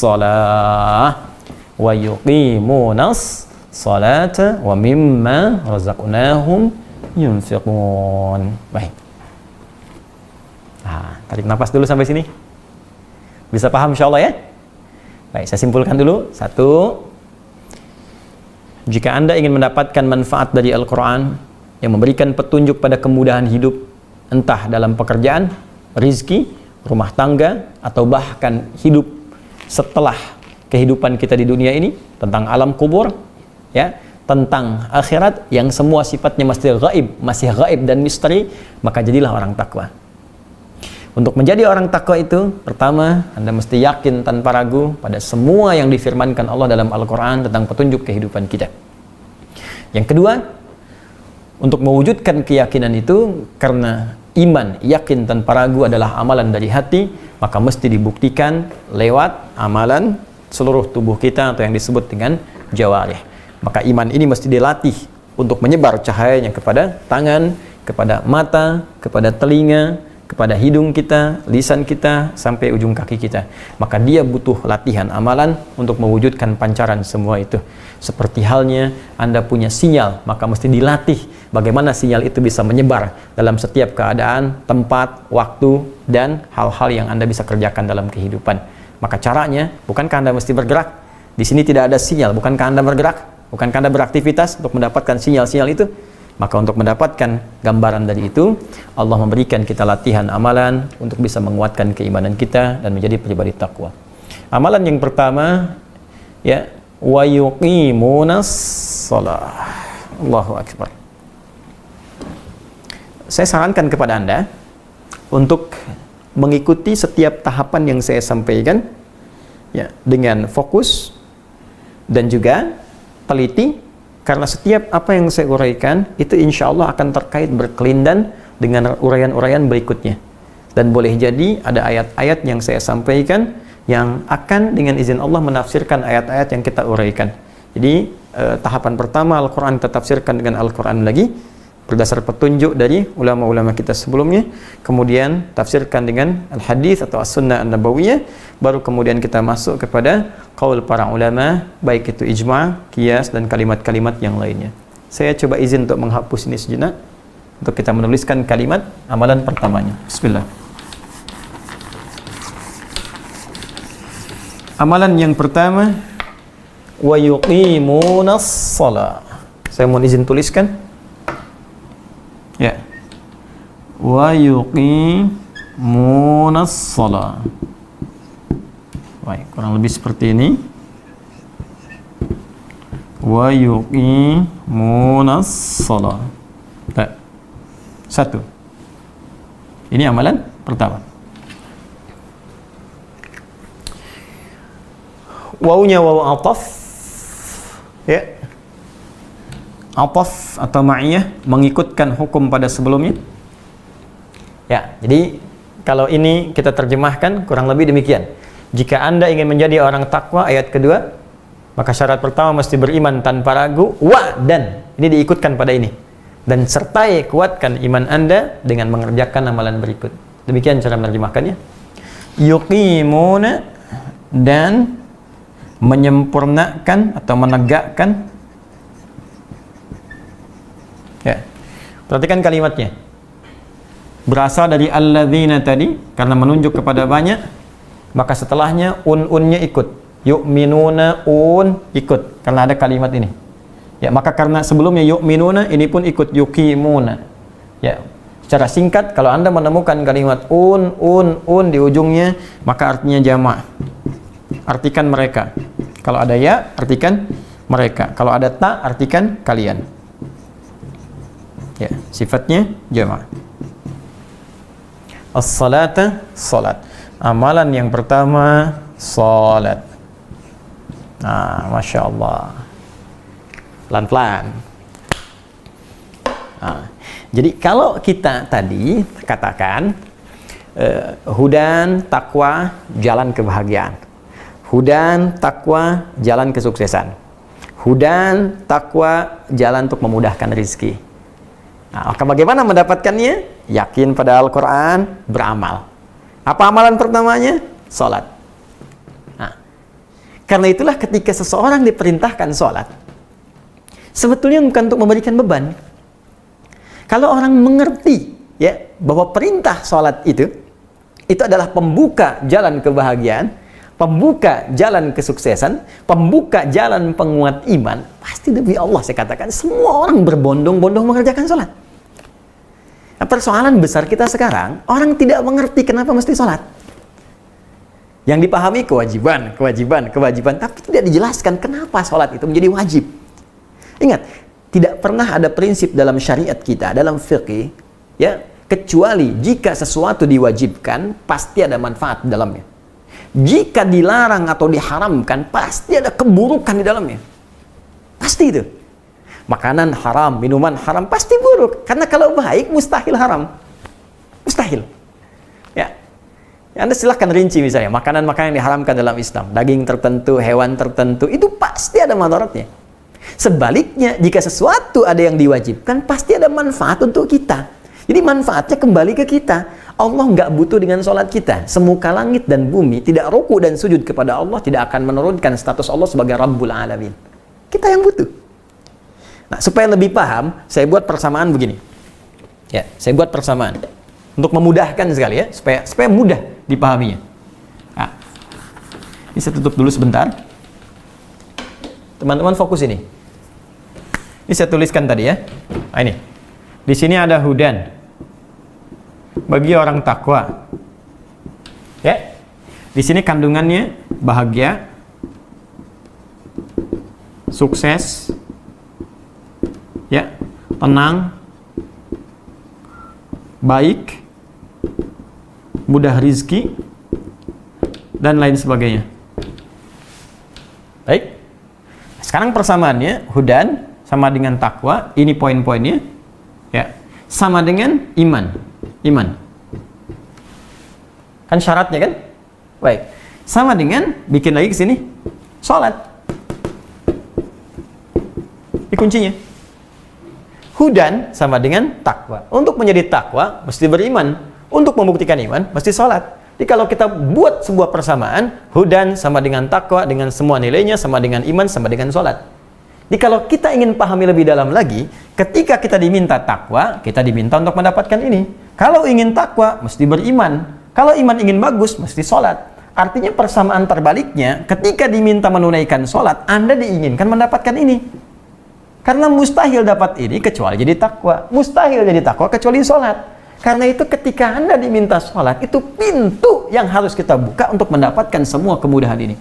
shalah wa yuqimunas salata wa mimma razaqnahum yunfiqun. Baik. Tarik nafas dulu sampai sini. Bisa paham insyaallah ya? Baik, saya simpulkan dulu. 1. Jika Anda ingin mendapatkan manfaat dari Al-Quran yang memberikan petunjuk pada kemudahan hidup, entah dalam pekerjaan, rizki, rumah tangga, atau bahkan hidup setelah kehidupan kita di dunia ini, tentang alam kubur, ya, tentang akhirat yang semua sifatnya masih gaib dan misteri, maka jadilah orang takwa. Untuk menjadi orang takwa itu, pertama, Anda mesti yakin tanpa ragu pada semua yang difirmankan Allah dalam Al-Quran tentang petunjuk kehidupan kita. Yang kedua, untuk mewujudkan keyakinan itu, karena iman, yakin tanpa ragu adalah amalan dari hati, maka mesti dibuktikan lewat amalan seluruh tubuh kita atau yang disebut dengan jawarih. Maka iman ini mesti dilatih untuk menyebar cahayanya kepada tangan, kepada mata, kepada telinga, kepada hidung kita, lisan kita, sampai ujung kaki kita. Maka dia butuh latihan amalan untuk mewujudkan pancaran semua itu. Seperti halnya Anda punya sinyal, maka mesti dilatih bagaimana sinyal itu bisa menyebar dalam setiap keadaan, tempat, waktu, dan hal-hal yang Anda bisa kerjakan dalam kehidupan. Maka caranya, bukankah Anda mesti bergerak? Di sini tidak ada sinyal, bukankah Anda bergerak? Bukankah Anda beraktivitas untuk mendapatkan sinyal-sinyal itu? Maka untuk mendapatkan gambaran dari itu, Allah memberikan kita latihan amalan untuk bisa menguatkan keimanan kita dan menjadi pribadi takwa. Amalan yang pertama, ya, wa yuqimunas shalah. Allahu akbar. Saya sarankan kepada Anda untuk mengikuti setiap tahapan yang saya sampaikan, ya, dengan fokus dan juga teliti, karena setiap apa yang saya uraikan itu insya Allah akan terkait berkelindan dengan uraian-uraian berikutnya. Dan boleh jadi ada ayat-ayat yang saya sampaikan yang akan dengan izin Allah menafsirkan ayat-ayat yang kita uraikan. Jadi tahapan pertama Al-Quran kita tafsirkan dengan Al-Quran lagi berdasar petunjuk dari ulama-ulama kita sebelumnya, kemudian tafsirkan dengan al-hadis atau as-sunnah an-nabawiyah, baru kemudian kita masuk kepada qaul para ulama, baik itu ijma', qiyas, dan kalimat-kalimat yang lainnya. Saya coba izin untuk menghapus ini sejenak untuk kita menuliskan kalimat amalan pertamanya. Bismillah. Amalan yang pertama, wa yuqimunas shalah. Saya mohon izin tuliskan. Ya. Wa yuqimunas shalah. Baik, kurang lebih seperti ini. Wa yuqimunas shalah. Satu. Ini amalan pertama. Wawunya wawu ataf, ya, ataf atau ma'iyah, mengikutkan hukum pada sebelumnya. Ya, jadi kalau ini kita terjemahkan kurang lebih demikian. Jika Anda ingin menjadi orang takwa, ayat kedua, maka syarat pertama mesti beriman tanpa ragu, dan ini diikutkan pada ini, dan sertai kuatkan iman Anda dengan mengerjakan amalan berikut. Demikian cara menerjemahkannya. Yuqimuna, dan menyempurnakan atau menegakkan. Ya, perhatikan kalimatnya. Berasal dari alladzina tadi karena menunjuk kepada banyak, maka setelahnya unnya ikut. Yu'minuna ikut karena ada kalimat ini. Ya, maka karena sebelumnya yu'minuna, ini pun ikut yuqimuna. Ya, secara singkat kalau Anda menemukan kalimat di ujungnya, maka artinya jamak. Artikan mereka. Kalau ada ya, artikan mereka. Kalau ada ta, artikan kalian. Ya, sifatnya jamak. As-salata, salat. Amalan yang pertama, salat. Nah, Masya Allah. Pelan-pelan. Nah, jadi kalau kita tadi katakan hudan, takwa, jalan kebahagiaan. Hudan, takwa, jalan kesuksesan. Hudan, takwa, jalan untuk memudahkan rezeki. Nah, maka bagaimana mendapatkannya? Yakin pada Al-Quran, beramal. Apa amalan pertamanya? Salat. Nah, karena itulah ketika seseorang diperintahkan salat, sebetulnya bukan untuk memberikan beban. Kalau orang mengerti, ya, bahwa perintah salat itu adalah pembuka jalan kebahagiaan, pembuka jalan kesuksesan, pembuka jalan penguat iman, pasti demi Allah saya katakan semua orang berbondong-bondong mengerjakan sholat. Nah, persoalan besar kita sekarang, orang tidak mengerti kenapa mesti sholat. Yang dipahami kewajiban, tapi tidak dijelaskan kenapa sholat itu menjadi wajib. Ingat, tidak pernah ada prinsip dalam syariat kita, dalam fikih, ya, kecuali jika sesuatu diwajibkan, pasti ada manfaat di dalamnya. Jika dilarang atau diharamkan, pasti ada keburukan di dalamnya. Pasti itu. Makanan haram, minuman haram, pasti buruk. Karena kalau baik, mustahil haram. Mustahil. Ya. Anda silahkan rinci misalnya, makanan-makanan yang diharamkan dalam Islam. Daging tertentu, hewan tertentu, itu pasti ada madaratnya. Sebaliknya, jika sesuatu ada yang diwajibkan, pasti ada manfaat untuk kita. Jadi manfaatnya kembali ke kita. Allah nggak butuh dengan sholat kita. Semuka langit dan bumi tidak ruku dan sujud kepada Allah, tidak akan menurunkan status Allah sebagai Rabbul Alamin. Kita yang butuh. Nah, supaya lebih paham, saya buat persamaan begini. Ya, saya buat persamaan untuk memudahkan sekali ya, supaya mudah dipahaminya. Nah, ini saya tutup dulu sebentar. Teman-teman fokus ini. Ini saya tuliskan tadi ya. Nah, ini. Di sini ada hudan bagi orang takwa. Ya. Di sini kandungannya bahagia, sukses, ya, tenang, baik, mudah rizki, dan lain sebagainya. Baik. Sekarang persamaannya, hudan sama dengan takwa, ini poin-poinnya, ya, sama dengan iman. Iman. Kan syaratnya kan? Baik. Sama dengan, bikin lagi ke sini, sholat. Ini kuncinya. Hudan sama dengan takwa. Untuk menjadi takwa, mesti beriman. Untuk membuktikan iman, mesti sholat. Jadi kalau kita buat sebuah persamaan, hudan sama dengan takwa, dengan semua nilainya, sama dengan iman, sama dengan sholat. Jadi kalau kita ingin pahami lebih dalam lagi, ketika kita diminta takwa, kita diminta untuk mendapatkan ini. Kalau ingin takwa, mesti beriman. Kalau iman ingin bagus, mesti sholat. Artinya persamaan terbaliknya, ketika diminta menunaikan sholat, Anda diinginkan mendapatkan ini. Karena mustahil dapat ini kecuali jadi takwa. Mustahil jadi takwa kecuali sholat. Karena itu ketika Anda diminta sholat, itu pintu yang harus kita buka untuk mendapatkan semua kemudahan ini.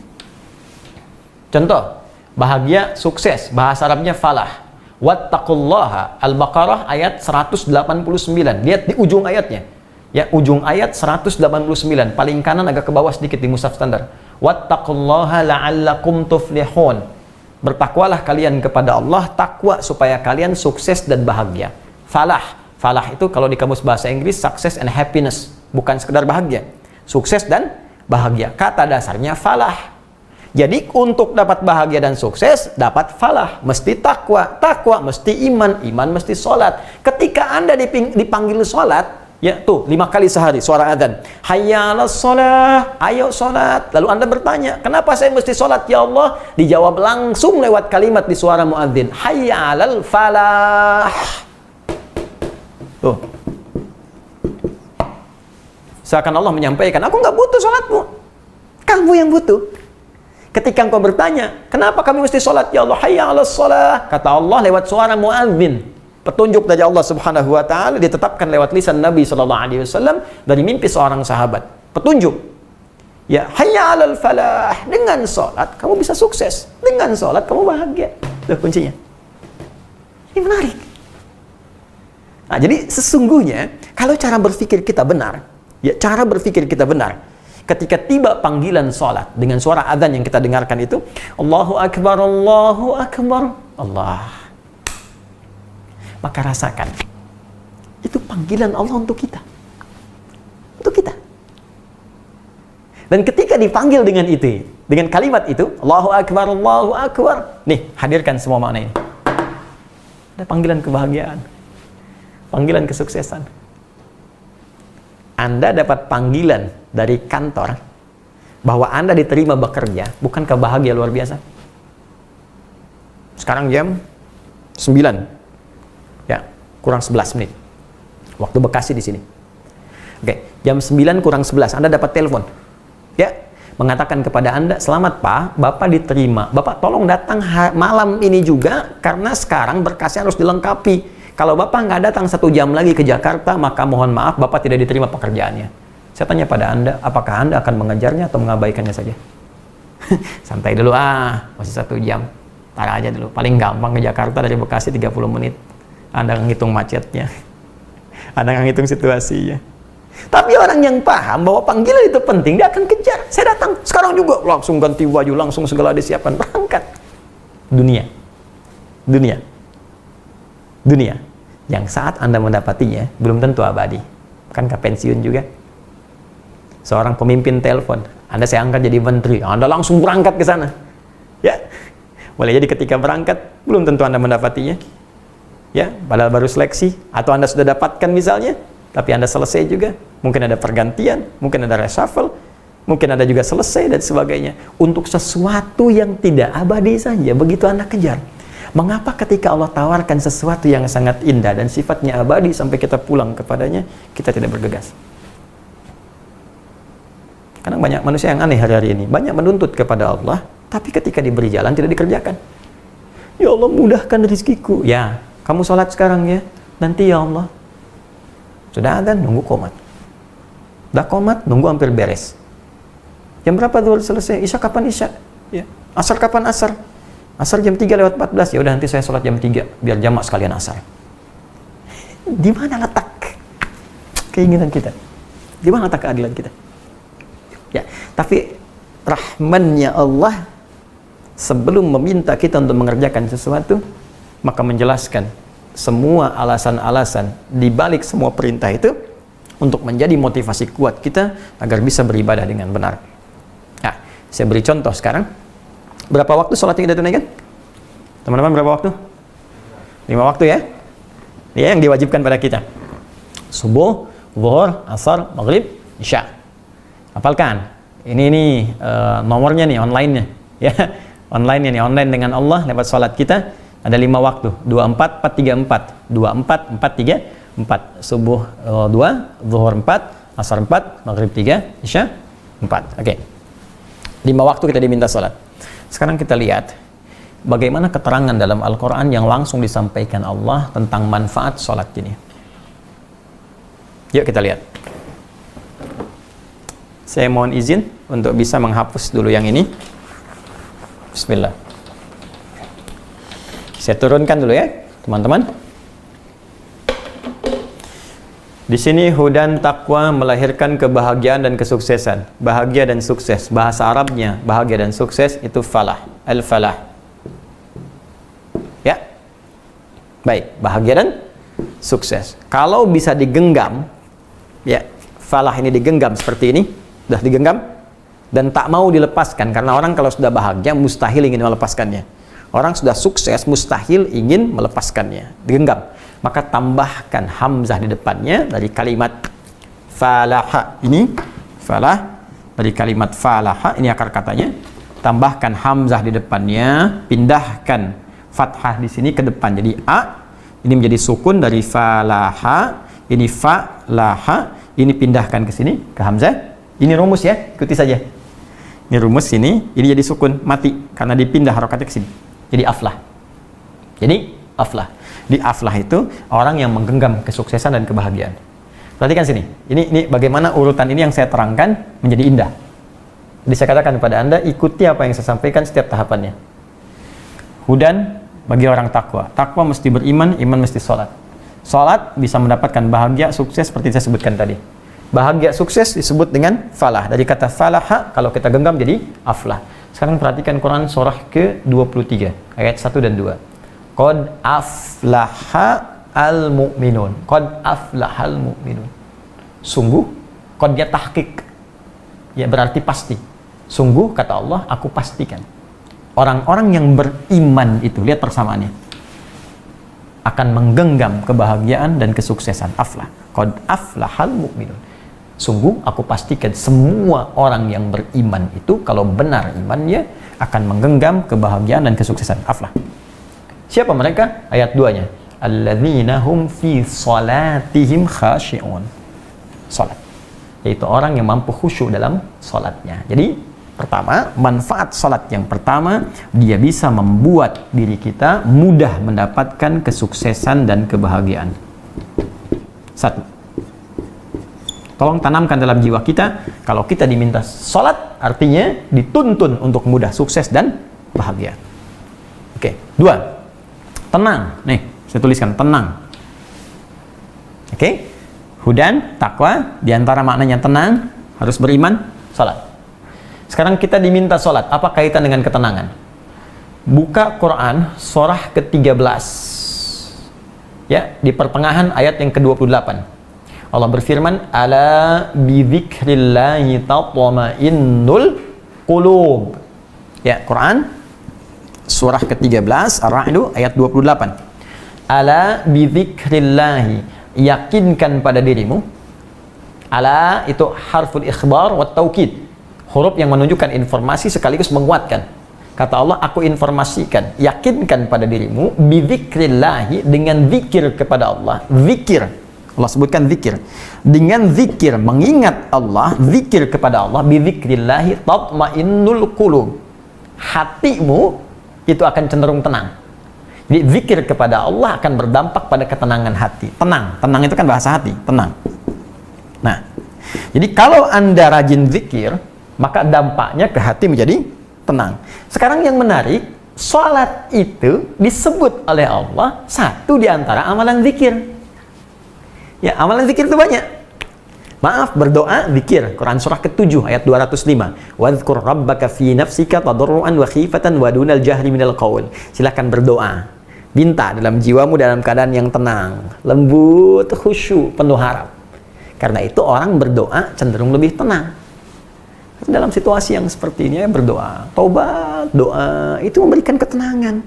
Contoh, bahagia, sukses. Bahasa Arabnya falah. Wattaqullaha. Al-Baqarah ayat 189. Lihat di ujung ayatnya. Ya, ujung ayat 189. Paling kanan agak ke bawah sedikit di mushaf standar. Wattaqullaha la'allakum tuflihun. Bertakwalah kalian kepada Allah, takwa supaya kalian sukses dan bahagia. Falah. Falah itu kalau di kamus bahasa Inggris, success and happiness. Bukan sekedar bahagia. Sukses dan bahagia. Kata dasarnya falah. Jadi untuk dapat bahagia dan sukses, dapat falah. Mesti takwa. Takwa mesti iman. Iman mesti sholat. Ketika Anda dipanggil sholat, ya tuh 5 kali sehari suara adzan. Hayya 'alas shalah, ayo sholat. Lalu Anda bertanya, kenapa saya mesti sholat ya Allah? Dijawab langsung lewat kalimat di suara muadzin. Hayya 'alal falah. Tuh. Seakan Allah menyampaikan, aku nggak butuh sholatmu. Kamu yang butuh. Ketika engkau bertanya, kenapa kami mesti sholat ya Allah? Hayya 'alas shalah. Kata Allah lewat suara muadzin. Petunjuk dari Allah Subhanahu wa taala ditetapkan lewat lisan Nabi sallallahu alaihi wasallam dari mimpi seorang sahabat. Petunjuk. Ya, hayya 'alal falah. Dengan sholat kamu bisa sukses. Dengan sholat kamu bahagia. Itu kuncinya. Ini menarik. Nah, jadi sesungguhnya kalau cara berpikir kita benar, ya cara berpikir kita benar, ketika tiba panggilan sholat dengan suara adzan yang kita dengarkan itu, Allahu Akbar, Allahu Akbar, Allah. Maka rasakan, itu panggilan Allah untuk kita. Untuk kita. Dan ketika dipanggil dengan itu, dengan kalimat itu, Allahu Akbar, Allahu Akbar. Nih, hadirkan semua makna ini. Ada panggilan kebahagiaan. Panggilan kesuksesan. Anda dapat panggilan dari kantor bahwa Anda diterima bekerja, bukankah bahagia luar biasa? Sekarang jam 9. Ya, kurang 11 menit. Waktu Bekasi di sini. Oke, jam 9 kurang 11 Anda dapat telepon. Ya, mengatakan kepada Anda, "Selamat Pak, Bapak diterima. Bapak tolong datang malam ini juga karena sekarang berkasnya harus dilengkapi. Kalau Bapak nggak datang 1 jam lagi ke Jakarta, maka mohon maaf Bapak tidak diterima pekerjaannya. Saya tanya pada Anda, apakah Anda akan mengejarnya atau mengabaikannya saja? Santai dulu, masih 1 jam. Tar aja dulu. Paling gampang ke Jakarta dari Bekasi 30 menit. Anda ngitung macetnya. Anda ngitung situasinya. Tapi orang yang paham bahwa panggilan itu penting, dia akan kejar. Saya datang sekarang juga, langsung ganti baju, langsung segala disiapkan, berangkat. Dunia. Yang saat Anda mendapatinya belum tentu abadi. Kan ke pensiun juga. Seorang pemimpin telepon, Anda saya angkat jadi menteri, Anda langsung berangkat ke sana. Ya. Boleh jadi ketika berangkat belum tentu Anda mendapatinya. Ya, padahal baru seleksi atau Anda sudah dapatkan misalnya, tapi Anda selesai juga. Mungkin ada pergantian, mungkin ada reshuffle, mungkin ada juga selesai dan sebagainya. Untuk sesuatu yang tidak abadi saja begitu Anda kejar. Mengapa ketika Allah tawarkan sesuatu yang sangat indah dan sifatnya abadi sampai kita pulang kepadanya, kita tidak bergegas? Karena banyak manusia yang aneh hari-hari ini. Banyak menuntut kepada Allah, tapi ketika diberi jalan tidak dikerjakan. Ya Allah, mudahkan rezekiku. Ya, kamu sholat sekarang ya. Nanti ya Allah. Sudah adzan, nunggu qomat. Dah qomat, nunggu hampir beres. Jam berapa zuhur selesai? Isya kapan isya? Ya. Asar kapan asar? Asar jam 3:14. Ya udah nanti saya sholat jam 3 biar jamak sekalian asar. Di mana letak keinginan kita? Di mana letak keadilan kita? Ya, tapi rahmannya Allah sebelum meminta kita untuk mengerjakan sesuatu, maka menjelaskan semua alasan-alasan di balik semua perintah itu untuk menjadi motivasi kuat kita agar bisa beribadah dengan benar. Nah, saya beri contoh sekarang. Berapa waktu sholat yang kita tunaikan? Teman-teman, berapa waktu? 5 waktu ya? Ya, yang diwajibkan pada kita. Subuh, zuhur, asar, maghrib, isya. Hafalkan. Ini nomornya nih, online-nya. Ya, online-nya nih, online dengan Allah lewat sholat kita. Ada 5 waktu. 24, 4, 3, 4. 24, 4, 3, 4. Subuh 2, zuhur 4, asar 4, maghrib 3, isya 4. Oke. 5 waktu kita diminta sholat. Sekarang kita lihat bagaimana keterangan dalam Al-Quran yang langsung disampaikan Allah tentang manfaat sholat ini. Yuk kita lihat. Saya mohon izin untuk bisa menghapus dulu yang ini. Bismillah. Saya turunkan dulu ya, teman-teman. Di sini hudan taqwa melahirkan kebahagiaan dan kesuksesan. Bahagia dan sukses. Bahasa Arabnya bahagia dan sukses itu falah. Al-falah. Ya. Baik, bahagia dan sukses. Kalau bisa digenggam, ya, falah ini digenggam seperti ini, sudah digenggam dan tak mau dilepaskan karena orang kalau sudah bahagia mustahil ingin melepaskannya. Orang sudah sukses mustahil ingin melepaskannya. Digenggam. Maka tambahkan hamzah di depannya dari kalimat falaha. Ini falah dari kalimat falaha, ini akar katanya. Tambahkan hamzah di depannya, pindahkan fathah di sini ke depan jadi a. Ini menjadi sukun dari falaha, ini falaha, ini pindahkan ke sini ke hamzah. Ini rumus ya, ikuti saja. Ini rumus ini jadi sukun mati karena dipindah harokatnya ke sini. Jadi aflah. Jadi aflah. Di aflah itu orang yang menggenggam kesuksesan dan kebahagiaan. Perhatikan sini. Ini bagaimana urutan ini yang saya terangkan menjadi indah. Jadi saya katakan kepada Anda, ikuti apa yang saya sampaikan setiap tahapannya. Hudan bagi orang takwa. Takwa mesti beriman, iman mesti sholat. Sholat bisa mendapatkan bahagia, sukses seperti saya sebutkan tadi. Bahagia, sukses disebut dengan falah. Dari kata falaha, kalau kita genggam jadi aflah. Sekarang perhatikan Quran surah ke-23, ayat 1 dan 2. Qad aflaha al-mu'minun. Qad aflaha al-mu'minun. Sungguh, qadnya tahqiq. Ya berarti pasti. Sungguh, kata Allah, aku pastikan. Orang-orang yang beriman itu, lihat persamaannya, akan menggenggam kebahagiaan dan kesuksesan. Aflah. Qad aflaha al-mu'minun. Sungguh, aku pastikan semua orang yang beriman itu, kalau benar imannya, akan menggenggam kebahagiaan dan kesuksesan. Aflah. Siapa mereka? Ayat 2-nya. Alladzina hum fi salatihim khashi'un. Salat. Yaitu orang yang mampu khusyuk dalam salatnya. Jadi, Pertama, manfaat salat yang pertama, dia bisa membuat diri kita mudah mendapatkan kesuksesan dan kebahagiaan. Satu, tolong tanamkan dalam jiwa kita, kalau kita diminta salat, artinya dituntun untuk mudah sukses dan bahagia. Oke. Dua, tenang. Nih, saya tuliskan tenang. Oke. Hudan, takwa, diantara maknanya tenang, harus beriman, salat. Sekarang kita diminta sholat. Apa kaitan dengan ketenangan? Buka Quran surah ke-13. Ya, di pertengahan ayat yang ke-28. Allah berfirman, "Ala bidzikrillahi tatma'innul qulub." Ya, Quran surah ke-13 Ar-Ra'd ayat 28. Ala bidzikrillahi, yakinkan pada dirimu. Ala itu harful ikhbar wa taukid. Huruf yang menunjukkan informasi sekaligus menguatkan. Kata Allah, aku informasikan, yakinkan pada dirimu bidzikrillahi, dengan zikir kepada Allah. Zikir, Allah sebutkan zikir. Dengan zikir, mengingat Allah, zikir kepada Allah, bidzikrillahi tatmainnul qulub. Hatimu itu akan cenderung tenang. Jadi zikir kepada Allah akan berdampak pada ketenangan hati. Tenang, tenang itu kan bahasa hati, tenang. Nah, jadi kalau Anda rajin zikir, maka dampaknya ke hati menjadi tenang. Sekarang yang menarik, sholat itu disebut oleh Allah satu di antara amalan zikir. Ya, amalan zikir itu banyak. Maaf, berdoa, zikir. Quran surah ke-7 ayat 205. Wadhkur rabbaka fi nafsika tadarruan wa khifatan wa dunal jahri minal qaul. Silakan berdoa. Minta dalam jiwamu dalam keadaan yang tenang, lembut, khusyuk, penuh harap. Karena itu orang berdoa cenderung lebih tenang. Dalam situasi yang seperti ini, berdoa, taubat, doa, itu memberikan ketenangan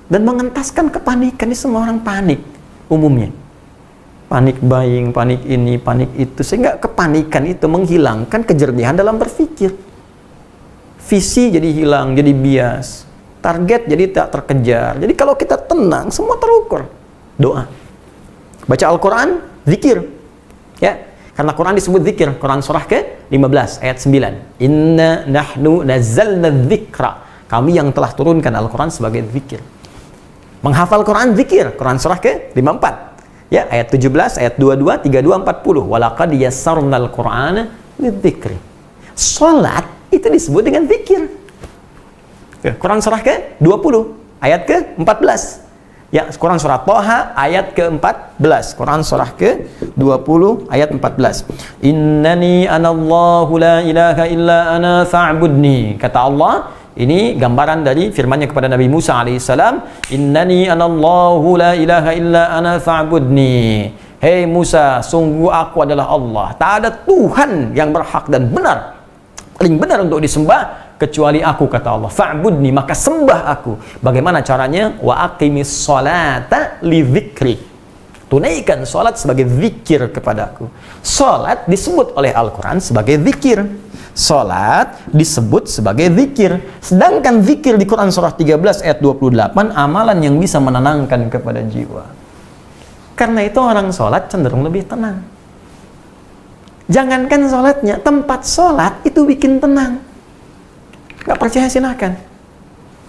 dan mengentaskan kepanikan. Ini semua orang panik umumnya. Panik buying, panik ini, panik itu, sehingga kepanikan itu menghilangkan kejernihan dalam berpikir. Visi jadi hilang, jadi bias. Target jadi tak terkejar. Jadi kalau kita tenang, semua terukur. Doa. Baca Al-Quran, zikir. Ya. Karena Quran disebut zikir. Quran surah ke-15 ayat 9. Inna nahnu nazzalna dzikra. Kami yang telah turunkan Al-Quran sebagai zikir. Menghafal Quran zikir. Quran surah ke-54. Ya, ayat 17, ayat 22, 32, 40. Walaqad yassarnal Qur'ana lidzikri. Salat itu disebut dengan zikir. Quran surah ke-20 ayat ke-14. Ya, Quran surah Thaha ayat ke-14. Quran surah ke-20 ayat 14. Innani anallahu la ilaha illa ana fa'budni. Kata Allah, ini gambaran dari firman-Nya kepada Nabi Musa alaihissalam. Innani anallahu la ilaha illa ana fa'budni. Hei Musa, sungguh aku adalah Allah. Tak ada Tuhan yang berhak dan benar, paling benar untuk disembah kecuali aku, kata Allah. Fa'budni, maka sembah aku. Bagaimana caranya? Wa aqimis sholata li dzikri. Tunaikan salat sebagai zikir kepadaku. Salat disebut oleh Al-Quran sebagai zikir. Salat disebut sebagai zikir. Sedangkan zikir di Quran surah 13 ayat 28 amalan yang bisa menenangkan kepada jiwa. Karena itu orang salat cenderung lebih tenang. Jangankan salatnya, tempat salat itu bikin tenang. Gak percaya silahkan.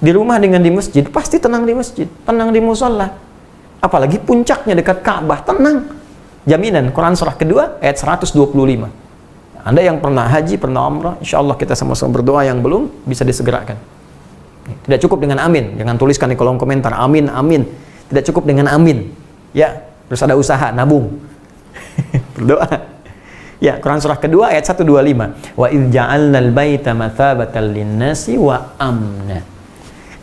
Di rumah dengan di masjid, pasti tenang di masjid, tenang di musola. Apalagi puncaknya dekat Ka'bah, tenang. Jaminan, Quran surah kedua ayat 125. Anda yang pernah haji, pernah umrah, insya Allah kita sama-sama berdoa. Yang belum, bisa disegerakan. Tidak cukup dengan amin. Jangan tuliskan di kolom komentar, amin, amin. Tidak cukup dengan amin. Ya, terus ada usaha, nabung. Berdoa. Ya, Quran surah kedua ayat 125. Wa idz ja'alnal baita mathabatan lin-nasi wa amna.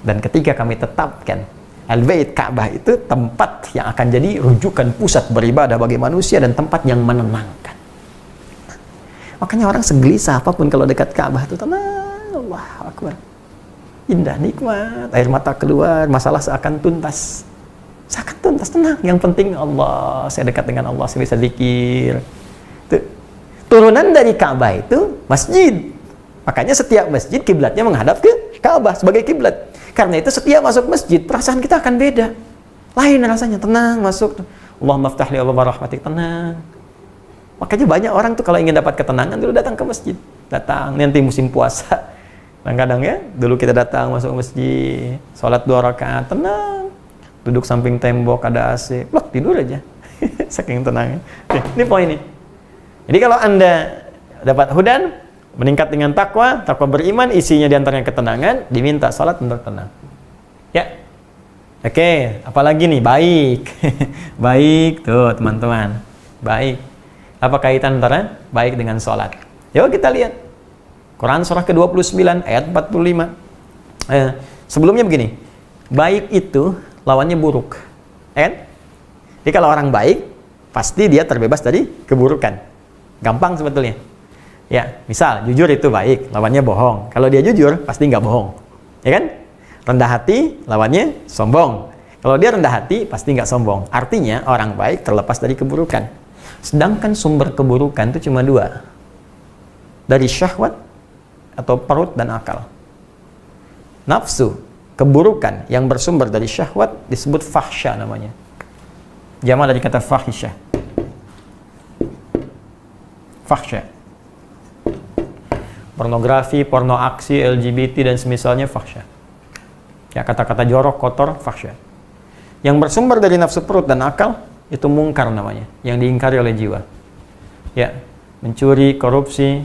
Dan ketika kami tetapkan Al-Bait Ka'bah itu tempat yang akan jadi rujukan pusat beribadah bagi manusia dan tempat yang menenangkan. Makanya orang segelisah apapun kalau dekat Ka'bah itu tenang, Allahu Akbar. Indah, nikmat, air mata keluar, masalah seakan tuntas. Seakan tuntas, tenang. Yang penting Allah, saya dekat dengan Allah, saya bisa zikir. Turunan dari Ka'bah itu masjid. Makanya setiap masjid kiblatnya menghadap ke Ka'bah sebagai kiblat. Karena itu setiap masuk masjid perasaan kita akan beda. Lain rasanya, tenang masuk. Allahumma ftah li abwaaba rahmatik, tenang. Makanya banyak orang tuh kalau ingin dapat ketenangan dulu datang ke masjid. Datang nanti musim puasa. Kadang-kadang ya, dulu kita datang masuk masjid, sholat 2 rakaat, tenang. Duduk samping tembok, ada AC, blok tidur aja. Saking tenangnya. Ini poin ini. Jadi kalau Anda dapat hudan, meningkat dengan takwa beriman, isinya diantaranya ketenangan, diminta sholat untuk tenang. Ya. Oke, apalagi nih? Baik. Baik tuh teman-teman. Baik. Apa kaitan antara baik dengan sholat? Yuk kita lihat. Quran surah ke-29 ayat 45. Sebelumnya begini. Baik itu lawannya buruk. Kan? Jadi kalau orang baik, pasti dia terbebas dari keburukan. Gampang sebetulnya. Ya, misal jujur itu baik, lawannya bohong. Kalau dia jujur, pasti nggak bohong. Ya kan? Rendah hati, lawannya sombong. Kalau dia rendah hati, pasti nggak sombong. Artinya, orang baik terlepas dari keburukan. Sedangkan sumber keburukan itu cuma 2. Dari syahwat atau perut dan akal. Nafsu, keburukan yang bersumber dari syahwat disebut fahsya namanya. Jamak dari kata fahisyah. Fahsya. Pornografi, porno aksi, LGBT dan semisalnya fahsya. Ya, kata-kata jorok, kotor, fahsya. Yang bersumber dari nafsu perut dan akal, itu mungkar namanya, yang diingkari oleh jiwa. Ya, mencuri, korupsi,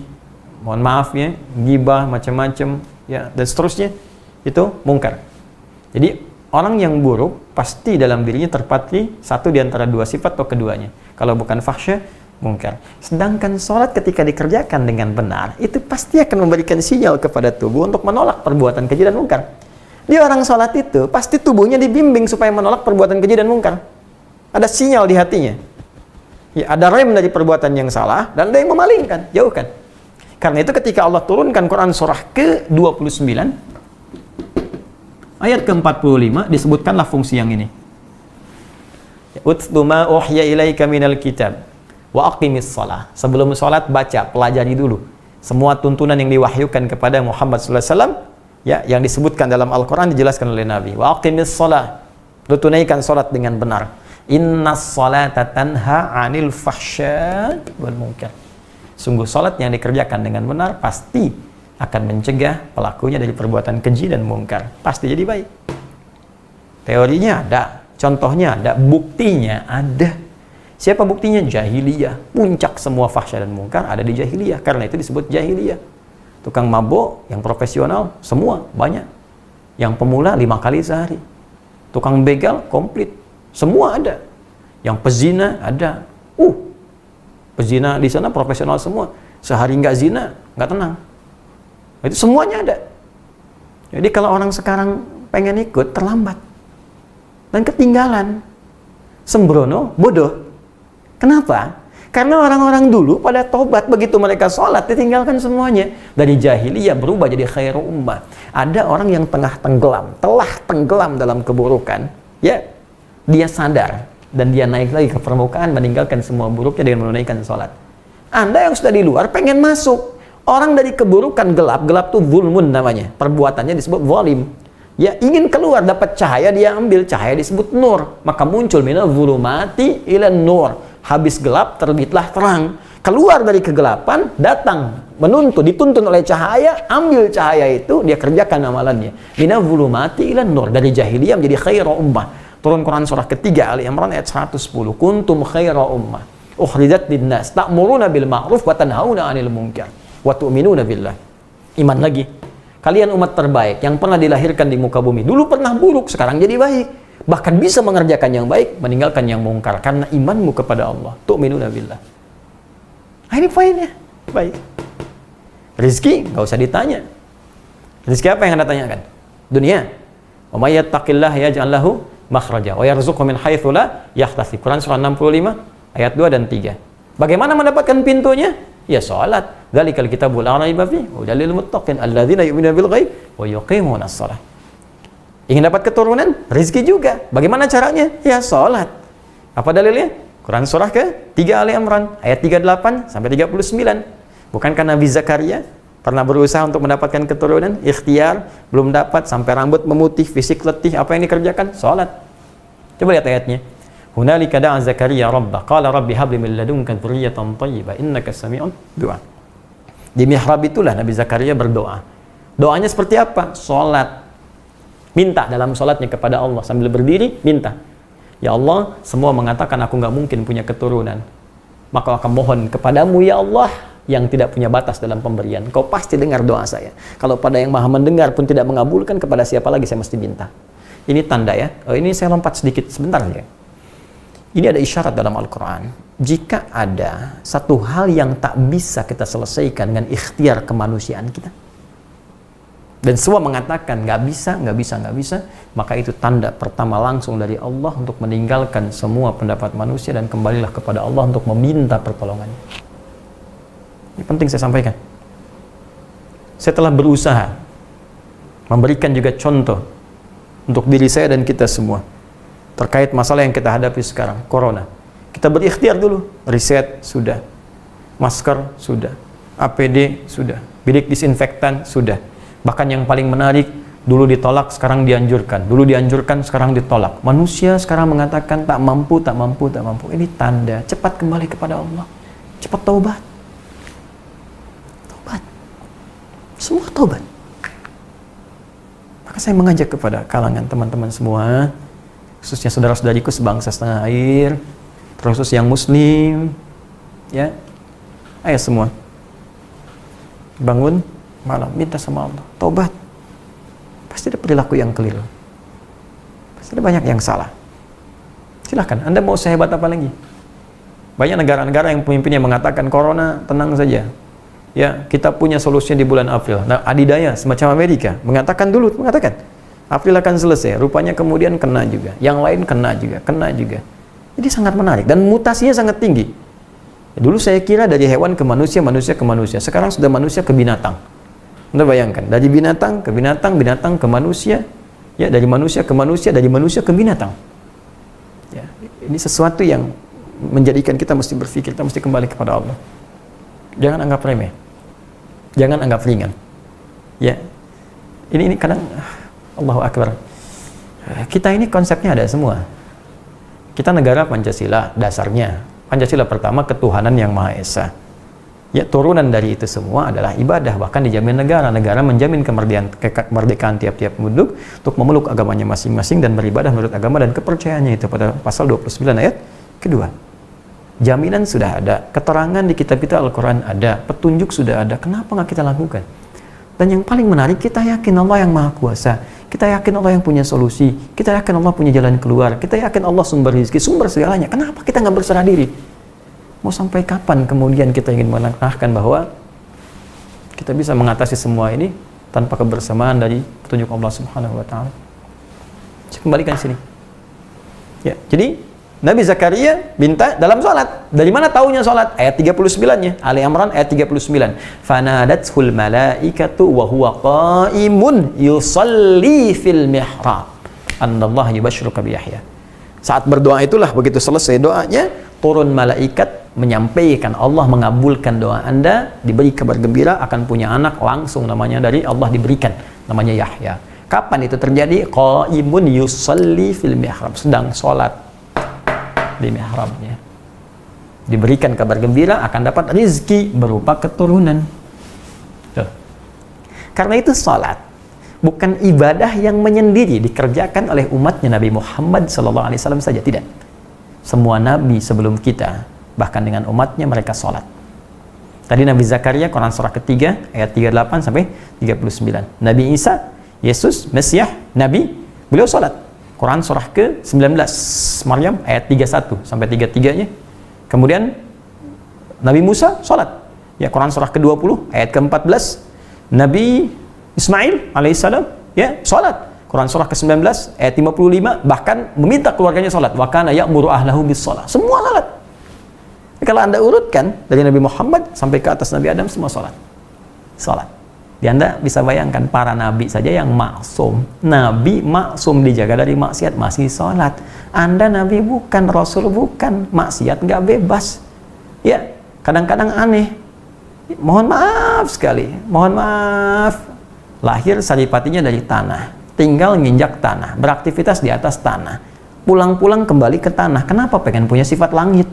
mohon maaf ya, gibah, macam-macam, ya, dan seterusnya, itu mungkar. Jadi, orang yang buruk, pasti dalam dirinya terpatri satu di antara 2 sifat atau keduanya. Kalau bukan fahsya, mungkar. Sedangkan sholat ketika dikerjakan dengan benar, itu pasti akan memberikan sinyal kepada tubuh untuk menolak perbuatan keji dan mungkar. Dia orang sholat itu, pasti tubuhnya dibimbing supaya menolak perbuatan keji dan mungkar. Ada sinyal di hatinya. Ya, ada rem dari perbuatan yang salah, dan ada yang memalingkan, jauhkan. Karena itu ketika Allah turunkan Quran surah ke-29, ayat ke-45, disebutkanlah fungsi yang ini. Utlu ma uhya ilaika minal kitab wa aqimis shalah. Sebelum sholat, baca, pelajari dulu semua tuntunan yang diwahyukan kepada Muhammad sallallahu alaihi wasallam, ya, yang disebutkan dalam Al-Quran, dijelaskan oleh Nabi. Wa aqimis shalah, lu tunaikan sholat dengan benar. Innas sholata tanha 'anil fahsya wal munkar. Sungguh sholat yang dikerjakan dengan benar pasti akan mencegah pelakunya dari perbuatan keji dan mungkar. Pasti jadi baik. Teorinya ada, contohnya ada, buktinya ada. Siapa buktinya? Jahiliyah. Puncak semua fahsya dan mungkar ada di jahiliyah. Karena itu disebut jahiliyah. Tukang mabuk yang profesional semua banyak. Yang pemula 5 kali sehari. Tukang begal komplit. Semua ada. Yang pezina ada. Pezina di sana profesional semua. Sehari nggak zina, nggak tenang. Itu semuanya ada. Jadi kalau orang sekarang pengen ikut, terlambat. Dan ketinggalan. Sembrono, bodoh. Kenapa? Karena orang-orang dulu pada tobat, begitu mereka sholat, ditinggalkan semuanya. Dari jahiliyah berubah jadi khairu ummah. Ada orang yang telah tenggelam dalam keburukan. Ya, dia sadar. Dan dia naik lagi ke permukaan, meninggalkan semua buruknya dengan menunaikan sholat. Anda yang sudah di luar, pengen masuk. Orang dari keburukan gelap tuh zulmun namanya. Perbuatannya disebut zalim. Ya, ingin keluar dapat cahaya, dia ambil cahaya disebut nur. Maka muncul minal zulumati ilan nur. Habis gelap, terbitlah terang. Keluar dari kegelapan, datang, dituntun oleh cahaya, ambil cahaya itu, dia kerjakan amalannya. Minal zulumati ilan nur. Dari jahiliyah menjadi khairu ummah. Turun Quran surah ketiga Ali Imran ayat 110. Kuntum khairu ummah. Ukhrijat linnas ta'muruna bil ma'ruf wa tanhauna 'anil munkar wa tu'minuna billah. Iman lagi. Kalian umat terbaik yang pernah dilahirkan di muka bumi. Dulu pernah buruk, sekarang jadi baik. Bahkan bisa mengerjakan yang baik, meninggalkan yang mungkar karena imanmu kepada Allah. Tu'minuna billah. Ini poinnya. Baik. Rizki enggak usah ditanya. Rizki apa yang Anda tanyakan? Dunia. Wa may yattaqillaha yaj'al lahu makhraja wa yarzuqhu min haitsu la yahtasib. Quran surah 65 ayat 2 dan 3. Bagaimana mendapatkan pintunya? Ya salat. Dzalikal kitabul la raiba fihi hudal lil muttaqin alladzina yu'minuna bil ghaib wa yuqimunas shalah. Ingin dapat keturunan? Rezeki juga. Bagaimana caranya? Ya salat. Apa dalilnya? Quran surah ke-3 Ali Imran ayat 38 sampai 39. Bukankah Nabi Zakaria pernah berusaha untuk mendapatkan keturunan? Ikhtiar, belum dapat, sampai rambut memutih, fisik letih. Apa yang dikerjakan? Salat. Coba lihat ayatnya. Hunalika da'a Zakaria rabbah qala rabbi habli min ladunka dzurriyyatan thayyibah innaka sami'ud du'a. Di mihrab itulah Nabi Zakaria berdoa. Doanya seperti apa? Sholat. Minta dalam sholatnya kepada Allah. Sambil berdiri, minta. Ya Allah, semua mengatakan aku nggak mungkin punya keturunan. Maka akan mohon kepadamu ya Allah, yang tidak punya batas dalam pemberian. Kau pasti dengar doa saya. Kalau pada yang maha mendengar pun tidak mengabulkan, kepada siapa lagi saya mesti minta? Ini tanda ya. Ini saya lompat sedikit sebentar ya. Ini ada isyarat dalam Al-Quran. Jika ada satu hal yang tak bisa kita selesaikan dengan ikhtiar kemanusiaan kita, dan semua mengatakan nggak bisa, maka itu tanda pertama langsung dari Allah untuk meninggalkan semua pendapat manusia dan kembalilah kepada Allah untuk meminta pertolongan. Ini penting saya sampaikan. Saya telah berusaha memberikan juga contoh untuk diri saya dan kita semua terkait masalah yang kita hadapi sekarang, corona. Kita berikhtiar dulu, riset sudah, masker sudah, APD sudah, bilik disinfektan sudah. Bahkan yang paling menarik, dulu ditolak, sekarang dianjurkan. Dulu dianjurkan, sekarang ditolak. Manusia sekarang mengatakan tak mampu. Ini tanda cepat kembali kepada Allah. Cepat taubat. Taubat. Semua taubat. Maka saya mengajak kepada kalangan teman-teman semua, khususnya saudara-saudariku sebangsa setanah air, terkhusus yang muslim, ya, ayo semua bangun malam, minta sama Allah, taubat. Pasti ada perilaku yang keliru, pasti ada banyak yang salah. Silahkan, Anda mau sehebat apa lagi? Banyak negara-negara yang pemimpinnya mengatakan corona tenang saja, ya, kita punya solusinya di bulan April. Nah, adidaya semacam Amerika mengatakan April akan selesai, rupanya kemudian kena juga, yang lain kena juga. Jadi sangat menarik dan mutasinya sangat tinggi. Dulu saya kira dari hewan ke manusia, sekarang sudah manusia ke binatang. Anda bayangkan, dari binatang ke binatang, binatang ke manusia, ya, dari manusia ke manusia, dari manusia ke binatang. Ya, ini sesuatu yang menjadikan kita mesti berpikir, kita mesti kembali kepada Allah. Jangan anggap remeh, jangan anggap ringan. Ya, ini kadang Allahu Akbar. Kita ini konsepnya ada semua. Kita negara Pancasila dasarnya. Pancasila pertama ketuhanan yang Maha Esa. Ya, turunan dari itu semua adalah ibadah, bahkan dijamin negara. Negara menjamin kemerdekaan tiap-tiap penduduk untuk memeluk agamanya masing-masing dan beribadah menurut agama dan kepercayaannya itu pada pasal 29 ayat kedua. Jaminan sudah ada, keterangan di kitab kita Al-Quran ada, petunjuk sudah ada, kenapa nggak kita lakukan? Dan yang paling menarik, kita yakin Allah yang Maha Kuasa, kita yakin Allah yang punya solusi, kita yakin Allah punya jalan keluar, kita yakin Allah sumber rezeki, sumber segalanya. Kenapa kita nggak berserah diri? Mau sampai kapan kemudian kita ingin menangkahkan bahwa kita bisa mengatasi semua ini tanpa kebersamaan dari petunjuk Allah Subhanahu wa Ta'ala? Saya kembalikan sini. Ya, jadi Nabi Zakaria minta dalam sholat. Dari mana taunya sholat? Ayat 39-nya. Ali Imran ayat 39. Fanadathul malaikatu wa huwa qa'imun yusalli fil mihrab. Annallahu yubashshiruka bi Yahya. Saat berdoa itulah, begitu selesai doanya, turun malaikat menyampaikan, Allah mengabulkan doa Anda, diberi kabar gembira akan punya anak, langsung namanya dari Allah diberikan, namanya Yahya. Kapan itu terjadi? Qa'imun yusalli fil mihrab, sedang sholat di mihrabnya. Diberikan kabar gembira akan dapat rizki berupa keturunan. Tuh. Karena itu sholat bukan ibadah yang menyendiri dikerjakan oleh umatnya Nabi Muhammad SAW saja, tidak. Semua nabi sebelum kita, bahkan dengan umatnya, mereka sholat. Tadi Nabi Zakaria, Quran surah ketiga ayat 38 sampai 39. Nabi Isa, Yesus, Mesiah, Nabi, beliau sholat. Quran surah ke-19, Maryam ayat 31 sampai 33-nya. Kemudian Nabi Musa sholat. Ya, Quran surah ke-20 ayat ke-14. Nabi Ismail alaihissalam, ya, sholat. Quran surah ke-19 ayat 55, bahkan meminta keluarganya sholat. Wa kana ya'muru ahlahu bis sholat. Semua sholat. Kalau Anda urutkan dari Nabi Muhammad sampai ke atas Nabi Adam, semua sholat. Sholat. Di Anda bisa bayangkan para nabi saja yang maksum. Nabi maksum, dijaga dari maksiat, masih sholat. Anda nabi bukan, rasul bukan, maksiat nggak bebas. Ya, kadang-kadang aneh. Mohon maaf sekali, mohon maaf. Lahir saripatinya dari tanah, tinggal nginjak tanah, beraktivitas di atas tanah, pulang-pulang kembali ke tanah. Kenapa? Pengen punya sifat langit.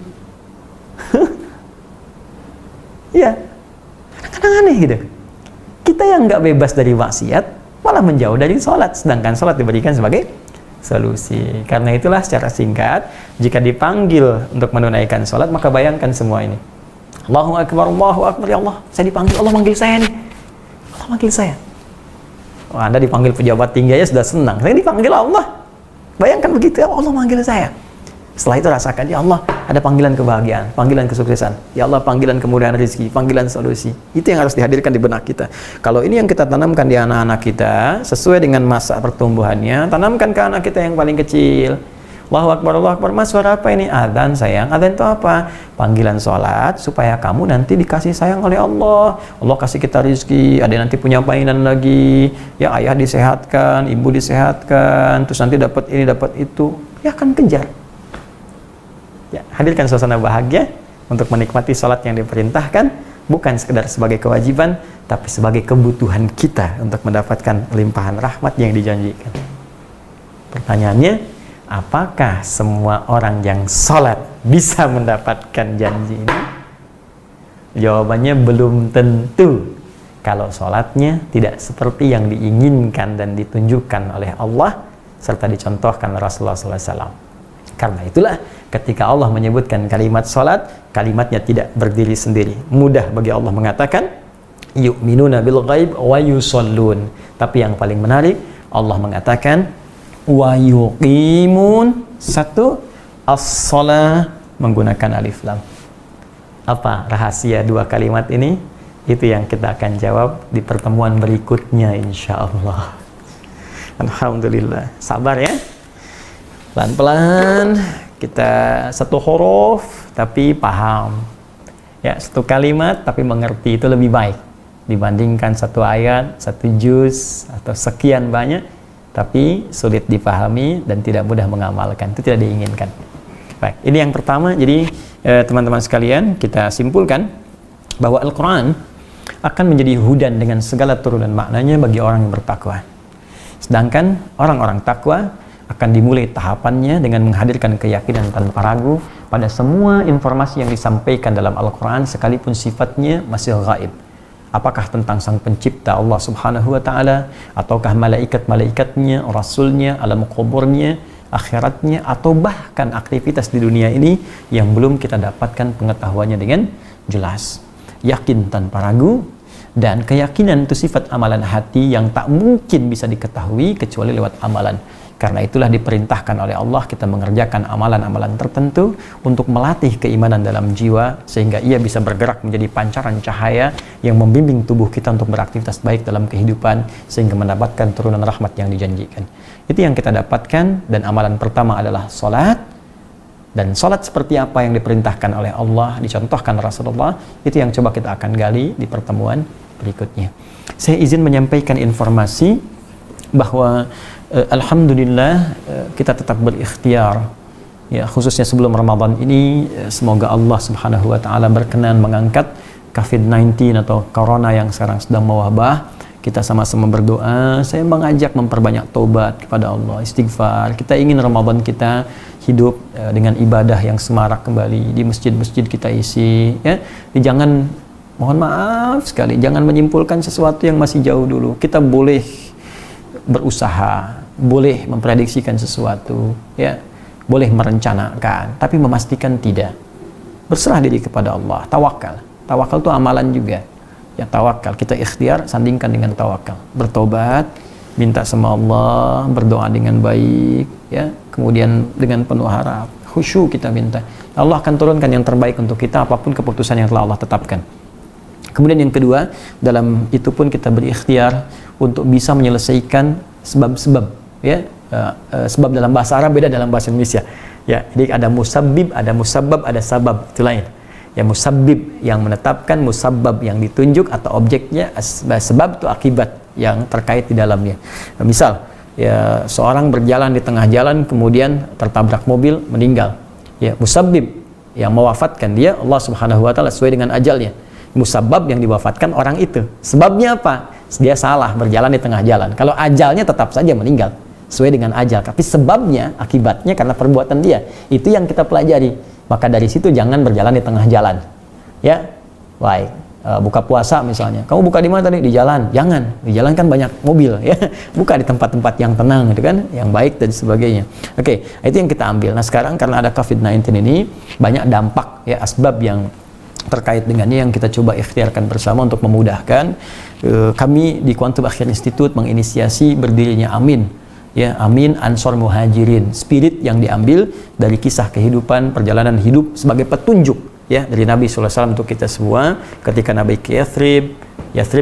Ya, kadang-kadang aneh gitu. Kita Kita yang nggak bebas dari maksiat malah menjauh dari sholat, sedangkan sholat diberikan sebagai solusi. Karena itulah secara singkat, jika dipanggil untuk menunaikan sholat, maka bayangkan semua ini. Allahu Akbar, ya Allah, saya dipanggil, Allah manggil saya nih. Allah manggil saya. Oh, Anda dipanggil pejabat tinggi aja sudah senang. Saya dipanggil Allah. Bayangkan begitu, ya Allah manggil saya. Setelah itu rasakan, ya Allah, ada panggilan kebahagiaan, panggilan kesuksesan. Ya Allah, panggilan kemudahan rezeki, panggilan solusi. Itu yang harus dihadirkan di benak kita. Kalau ini yang kita tanamkan di anak-anak kita, sesuai dengan masa pertumbuhannya, tanamkan ke anak kita yang paling kecil. Allahu Akbar, Mas, suara apa ini? Adzan, sayang. Adzan itu apa? Panggilan sholat, supaya kamu nanti dikasih sayang oleh Allah. Allah kasih kita rezeki, ada nanti punya mainan lagi. Ya, ayah disehatkan, ibu disehatkan, terus nanti dapat ini, dapat itu. Ya, akan kejar. Ya, hadirkan suasana bahagia untuk menikmati sholat yang diperintahkan, bukan sekedar sebagai kewajiban, tapi sebagai kebutuhan kita untuk mendapatkan limpahan rahmat yang dijanjikan. Pertanyaannya, apakah semua orang yang sholat bisa mendapatkan janji ini? Jawabannya belum tentu. Kalau sholatnya tidak seperti yang diinginkan dan ditunjukkan oleh Allah, serta dicontohkan Rasulullah SAW. Karena itulah ketika Allah menyebutkan kalimat salat, kalimatnya tidak berdiri sendiri. Mudah bagi Allah mengatakan yu'minuna bil ghaib wa yusallun. Tapi yang paling menarik, Allah mengatakan wa yuqimun as-shalah menggunakan alif lam. Apa rahasia dua kalimat ini? Itu yang kita akan jawab di pertemuan berikutnya insyaallah. Alhamdulillah. Sabar ya. Pelan-pelan kita satu huruf tapi paham. Ya, satu kalimat tapi mengerti itu lebih baik dibandingkan satu ayat, satu juz atau sekian banyak tapi sulit dipahami dan tidak mudah mengamalkan. Itu tidak diinginkan. Baik, ini yang pertama. Jadi teman-teman sekalian, kita simpulkan bahwa Al-Qur'an akan menjadi hudan dengan segala turunan maknanya bagi orang yang bertakwa. Sedangkan orang-orang takwa akan dimulai tahapannya dengan menghadirkan keyakinan tanpa ragu pada semua informasi yang disampaikan dalam Al-Quran sekalipun sifatnya masih gaib. Apakah tentang sang pencipta Allah Subhanahu wa Ta'ala, ataukah malaikat-malaikatnya, rasulnya, alam kuburnya, akhiratnya, atau bahkan aktivitas di dunia ini yang belum kita dapatkan pengetahuannya dengan jelas. Yakin tanpa ragu, dan keyakinan itu sifat amalan hati yang tak mungkin bisa diketahui kecuali lewat amalan. Karena itulah diperintahkan oleh Allah kita mengerjakan amalan-amalan tertentu untuk melatih keimanan dalam jiwa sehingga ia bisa bergerak menjadi pancaran cahaya yang membimbing tubuh kita untuk beraktivitas baik dalam kehidupan sehingga mendapatkan turunan rahmat yang dijanjikan. Itu yang kita dapatkan, dan amalan pertama adalah salat. Dan salat seperti apa yang diperintahkan oleh Allah, dicontohkan Rasulullah, itu yang coba kita akan gali di pertemuan berikutnya. Saya izin menyampaikan informasi bahwa alhamdulillah kita tetap berikhtiar ya, khususnya sebelum Ramadan ini. Semoga Allah Subhanahu wa Ta'ala berkenan mengangkat COVID-19 atau Corona yang sekarang sedang mewabah. Kita sama-sama berdoa. Saya mengajak memperbanyak taubat kepada Allah, istighfar. Kita ingin Ramadan kita hidup dengan ibadah yang semarak kembali, di masjid-masjid kita isi ya. Jangan, mohon maaf sekali, jangan menyimpulkan sesuatu yang masih jauh dulu. Kita boleh berusaha, boleh memprediksikan sesuatu ya, boleh merencanakan, tapi memastikan tidak. Berserah diri kepada Allah, tawakal. Tawakal itu amalan juga ya. Tawakal, kita ikhtiar sandingkan dengan tawakal. Bertobat, minta sama Allah, berdoa dengan baik ya, kemudian dengan penuh harap, khusyuk kita minta. Allah akan turunkan yang terbaik untuk kita apapun keputusan yang telah Allah tetapkan. Kemudian yang kedua, dalam itu pun kita berikhtiar untuk bisa menyelesaikan sebab-sebab ya. Sebab dalam bahasa Arab beda dalam bahasa Indonesia ya. Jadi ada musabbib, ada musabbab, ada sabab, itu lain ya. Musabbib yang menetapkan, musabbab yang ditunjuk atau objeknya, sebab itu akibat yang terkait di dalamnya. Misal ya, seorang berjalan di tengah jalan kemudian tertabrak mobil meninggal ya, musabbib yang mewafatkan dia Allah Subhanahu wa Ta'ala sesuai dengan ajalnya. Musabbab yang diwafatkan orang itu, sebabnya apa? Dia salah berjalan di tengah jalan. Kalau ajalnya tetap saja meninggal sesuai dengan ajal, tapi sebabnya, akibatnya karena perbuatan dia. Itu yang kita pelajari. Maka dari situ jangan berjalan di tengah jalan ya. Baik, buka puasa misalnya, kamu buka di mana tadi? Di jalan. Jangan, di jalan kan banyak mobil ya. Buka di tempat-tempat yang tenang gitu kan, yang baik dan sebagainya. Oke, itu yang kita ambil. Nah sekarang karena ada COVID-19 ini, banyak dampak ya, asbab yang terkait dengannya yang kita coba ikhtiarkan bersama untuk memudahkan. Kami di Quantum Akhyar Institute menginisiasi berdirinya Amin, ya, Amin Ansor Muhajirin. Spirit yang diambil dari kisah kehidupan, perjalanan hidup sebagai petunjuk ya dari Nabi SAW untuk kita semua. Ketika Nabi ke Yathrib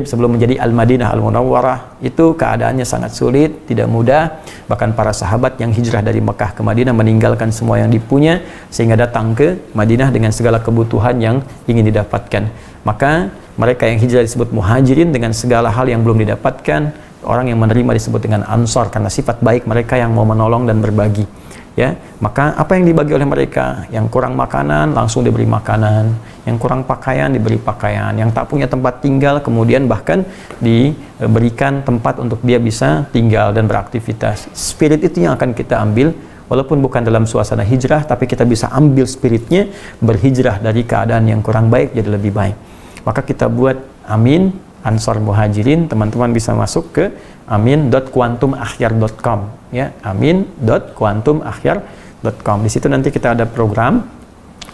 sebelum menjadi Al-Madinah Al-Munawwarah, itu keadaannya sangat sulit, tidak mudah. Bahkan para sahabat yang hijrah dari Mekah ke Madinah meninggalkan semua yang dipunya sehingga datang ke Madinah dengan segala kebutuhan yang ingin didapatkan. Maka mereka yang hijrah disebut muhajirin dengan segala hal yang belum didapatkan. Orang yang menerima disebut dengan ansor karena sifat baik mereka yang mau menolong dan berbagi. Ya, maka apa yang dibagi oleh mereka? Yang kurang makanan langsung diberi makanan, yang kurang pakaian diberi pakaian, yang tak punya tempat tinggal kemudian bahkan diberikan tempat untuk dia bisa tinggal dan beraktivitas. Spirit itu yang akan kita ambil, walaupun bukan dalam suasana hijrah, tapi kita bisa ambil spiritnya, berhijrah dari keadaan yang kurang baik jadi lebih baik. Maka kita buat Amin Ansor Muhajirin. Teman-teman bisa masuk ke amin.quantumakhyar.com ya, amin.quantumakhyar.com. Di situ nanti kita ada program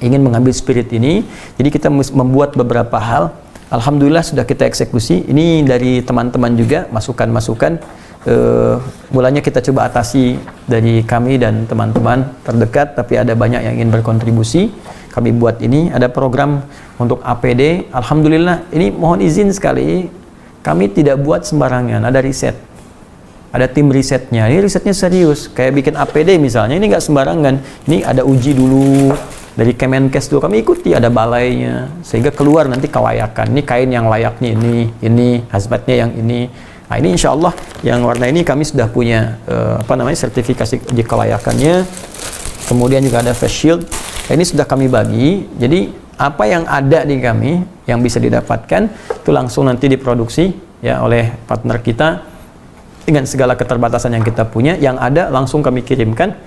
ingin mengambil spirit ini. Jadi kita membuat beberapa hal. Alhamdulillah sudah kita eksekusi. Ini dari teman-teman juga masukan-masukan. Mulanya kita coba atasi dari kami dan teman-teman terdekat, tapi ada banyak yang ingin berkontribusi. Kami buat ini ada program untuk APD. Alhamdulillah ini mohon izin sekali, kami tidak buat sembarangan, ada riset, ada tim risetnya. Ini risetnya serius, kayak bikin APD misalnya, ini nggak sembarangan. Ini ada uji dulu dari Kemenkes dulu, kami ikuti, ada balainya, sehingga keluar nanti kelayakan. Ini kain yang layaknya ini hazmatnya yang ini. Nah ini insya Allah yang warna ini kami sudah punya sertifikasi uji kelayakannya. Kemudian juga ada face shield. Ini sudah kami bagi. Jadi apa yang ada di kami yang bisa didapatkan itu langsung nanti diproduksi ya oleh partner kita dengan segala keterbatasan yang kita punya. Yang ada langsung kami kirimkan.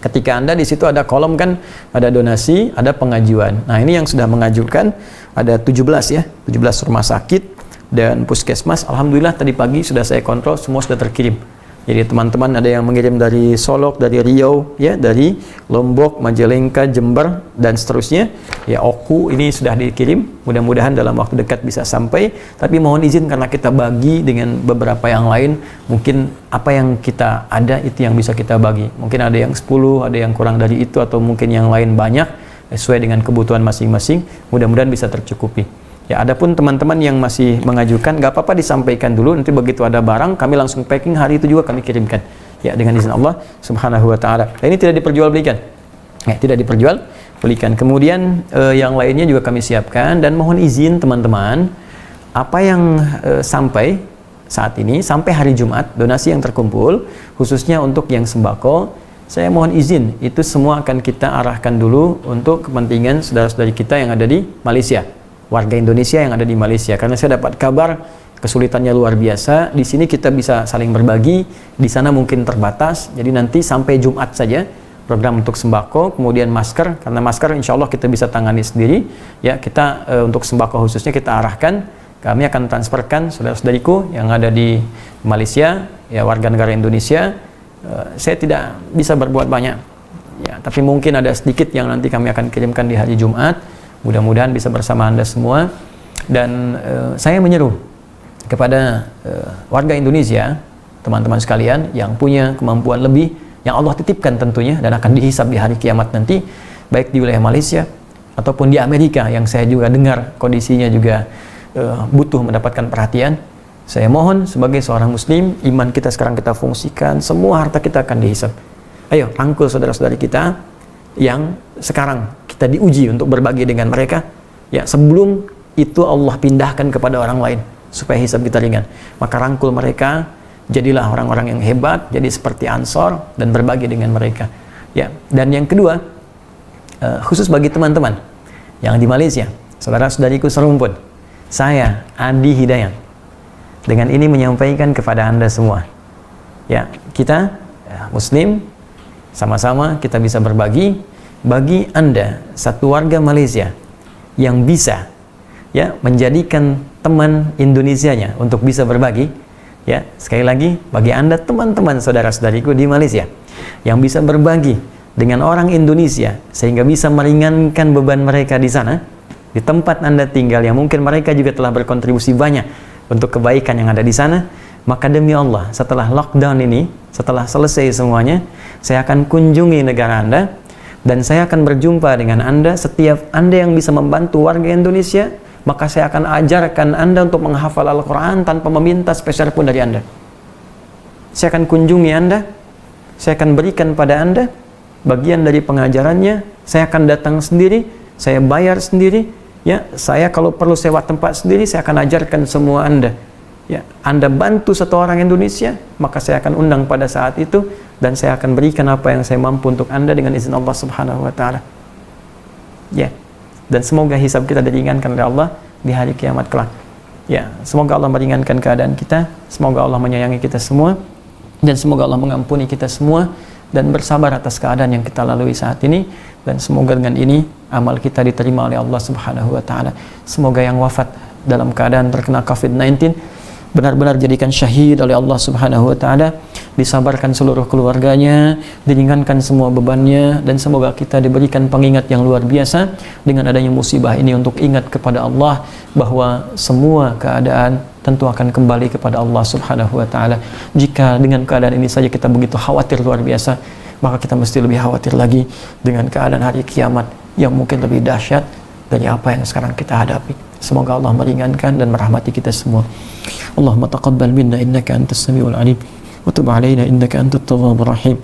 Ketika Anda di situ ada kolom kan, ada donasi, ada pengajuan. Nah ini yang sudah mengajukan ada 17 ya, 17 rumah sakit dan puskesmas. Alhamdulillah tadi pagi sudah saya kontrol, semua sudah terkirim. Jadi teman-teman ada yang mengirim dari Solok, dari Riau, ya, dari Lombok, Majalengka, Jember, dan seterusnya. Ya, Oku ini sudah dikirim. Mudah-mudahan dalam waktu dekat bisa sampai. Tapi mohon izin karena kita bagi dengan beberapa yang lain. Mungkin apa yang kita ada itu yang bisa kita bagi. Mungkin ada yang 10, ada yang kurang dari itu, atau mungkin yang lain banyak sesuai dengan kebutuhan masing-masing. Mudah-mudahan bisa tercukupi. Ya, adapun teman-teman yang masih mengajukan, nggak apa-apa disampaikan dulu, nanti begitu ada barang, kami langsung packing, hari itu juga kami kirimkan. Ya, dengan izin Allah Subhanahu wa Ta'ala. Nah, ini tidak diperjualbelikan. Ya, tidak diperjualbelikan. Kemudian yang lainnya juga kami siapkan, dan mohon izin teman-teman, apa yang sampai saat ini, sampai hari Jumat, donasi yang terkumpul, khususnya untuk yang sembako, saya mohon izin, itu semua akan kita arahkan dulu untuk kepentingan saudara-saudari kita yang ada di Malaysia. Warga Indonesia yang ada di Malaysia, karena saya dapat kabar kesulitannya luar biasa. Di sini kita bisa saling berbagi, di sana mungkin terbatas. Jadi nanti sampai Jumat saja program untuk sembako, kemudian masker, karena masker insya Allah kita bisa tangani sendiri. Ya, kita untuk sembako khususnya kita arahkan, kami akan transferkan saudara-saudariku yang ada di Malaysia, ya, warga negara Indonesia. Saya tidak bisa berbuat banyak, ya, tapi mungkin ada sedikit yang nanti kami akan kirimkan di hari Jumat. Mudah-mudahan bisa bersama Anda semua. Dan saya menyeru kepada warga Indonesia, teman-teman sekalian yang punya kemampuan lebih, yang Allah titipkan tentunya dan akan dihisab di hari kiamat nanti, baik di wilayah Malaysia ataupun di Amerika yang saya juga dengar kondisinya juga butuh mendapatkan perhatian. Saya mohon sebagai seorang muslim, iman kita sekarang kita fungsikan, semua harta kita akan dihisab. Ayo rangkul saudara-saudari kita yang sekarang kita diuji untuk berbagi dengan mereka, ya, sebelum itu Allah pindahkan kepada orang lain supaya hisab kita ringan. Maka rangkul mereka, jadilah orang-orang yang hebat, jadi seperti Ansor dan berbagi dengan mereka, ya. Dan yang kedua, khusus bagi teman-teman yang di Malaysia, saudara-saudariku serumpun, saya Adi Hidayat dengan ini menyampaikan kepada Anda semua, ya, kita muslim, sama-sama kita bisa berbagi. Bagi Anda, satu warga Malaysia yang bisa ya, menjadikan teman Indonesianya untuk bisa berbagi. Ya, sekali lagi bagi Anda teman-teman saudara-saudariku di Malaysia yang bisa berbagi dengan orang Indonesia sehingga bisa meringankan beban mereka di sana, di tempat Anda tinggal yang mungkin mereka juga telah berkontribusi banyak untuk kebaikan yang ada di sana, maka demi Allah setelah lockdown ini, setelah selesai semuanya, saya akan kunjungi negara Anda dan saya akan berjumpa dengan Anda. Setiap Anda yang bisa membantu warga Indonesia, maka saya akan ajarkan Anda untuk menghafal Al-Quran tanpa meminta spesial pun dari Anda. Saya akan kunjungi Anda, saya akan berikan pada Anda bagian dari pengajarannya, saya akan datang sendiri, saya bayar sendiri, ya, saya kalau perlu sewa tempat sendiri, saya akan ajarkan semua Anda. Ya, Anda bantu satu orang Indonesia, maka saya akan undang pada saat itu dan saya akan berikan apa yang saya mampu untuk Anda dengan izin Allah Subhanahu wa taala. Ya. Dan semoga hisab kita diringankan oleh Allah di hari kiamat kelak. Ya, semoga Allah meringankan keadaan kita, semoga Allah menyayangi kita semua, dan semoga Allah mengampuni kita semua dan bersabar atas keadaan yang kita lalui saat ini, dan semoga dengan ini amal kita diterima oleh Allah Subhanahu wa taala. Semoga yang wafat dalam keadaan terkena COVID-19 benar-benar jadikan syahid oleh Allah Subhanahu wa taala, disabarkan seluruh keluarganya, diringankan semua bebannya, dan semoga kita diberikan pengingat yang luar biasa dengan adanya musibah ini untuk ingat kepada Allah bahwa semua keadaan tentu akan kembali kepada Allah Subhanahu wa taala. Jika dengan keadaan ini saja kita begitu khawatir luar biasa, maka kita mesti lebih khawatir lagi dengan keadaan hari kiamat yang mungkin lebih dahsyat dari apa yang sekarang kita hadapi. Semoga Allah meringankan dan merahmati kita semua. Allahumma taqabbal minna innaka antas samiul alim wa tub alaina innaka antat tawwabur rahim.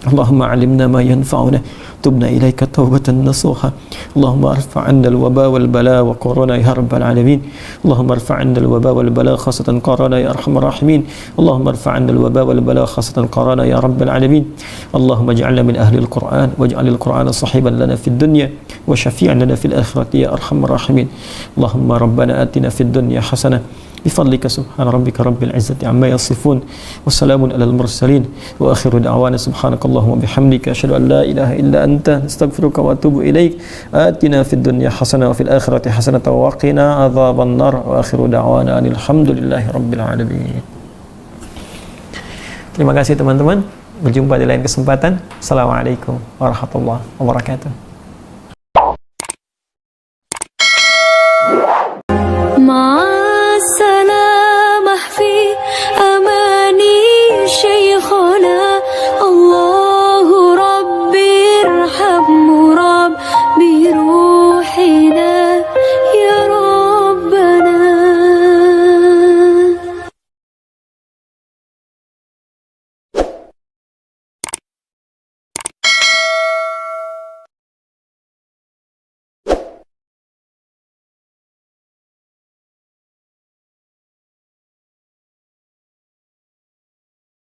Allahumma 'allimna ma yanfa'una tubna ilaika taubatan nasuha. Allahumma arfa' 'anna al-waba wal bala wa corona ya rabbal alamin. Allahumma arfa' 'anna al-waba wal bala khasatan corona ya arhamar rahimin. Allahumma arfa' 'anna al-waba wal bala khasatan corona ya rabbal alamin. Allahumma ij'alna min ahli al-Qur'an waj'al al-Qur'ana sahiban lana fid dunya wa syafi'an lana fil akhirati ya arhamar rahimin. Allahumma rabbana atina fid dunya hasanah بفضلك سبحان ربك رب العزة عما يصفون وسلام على المرسلين وآخر دعوانا سبحانك اللهم وبحمدك أشهد أن لا إله إلا أنت نستغفرك وأتوب إليك آتنا في الدنيا حسنة وفي الآخرة حسنة وقنا عذاب النار وآخر دعوانا أن الحمد لله رب العالمين. Terima kasih teman-teman. Berjumpa di lain kesempatan. Assalamualaikum warahmatullahi wabarakatuh.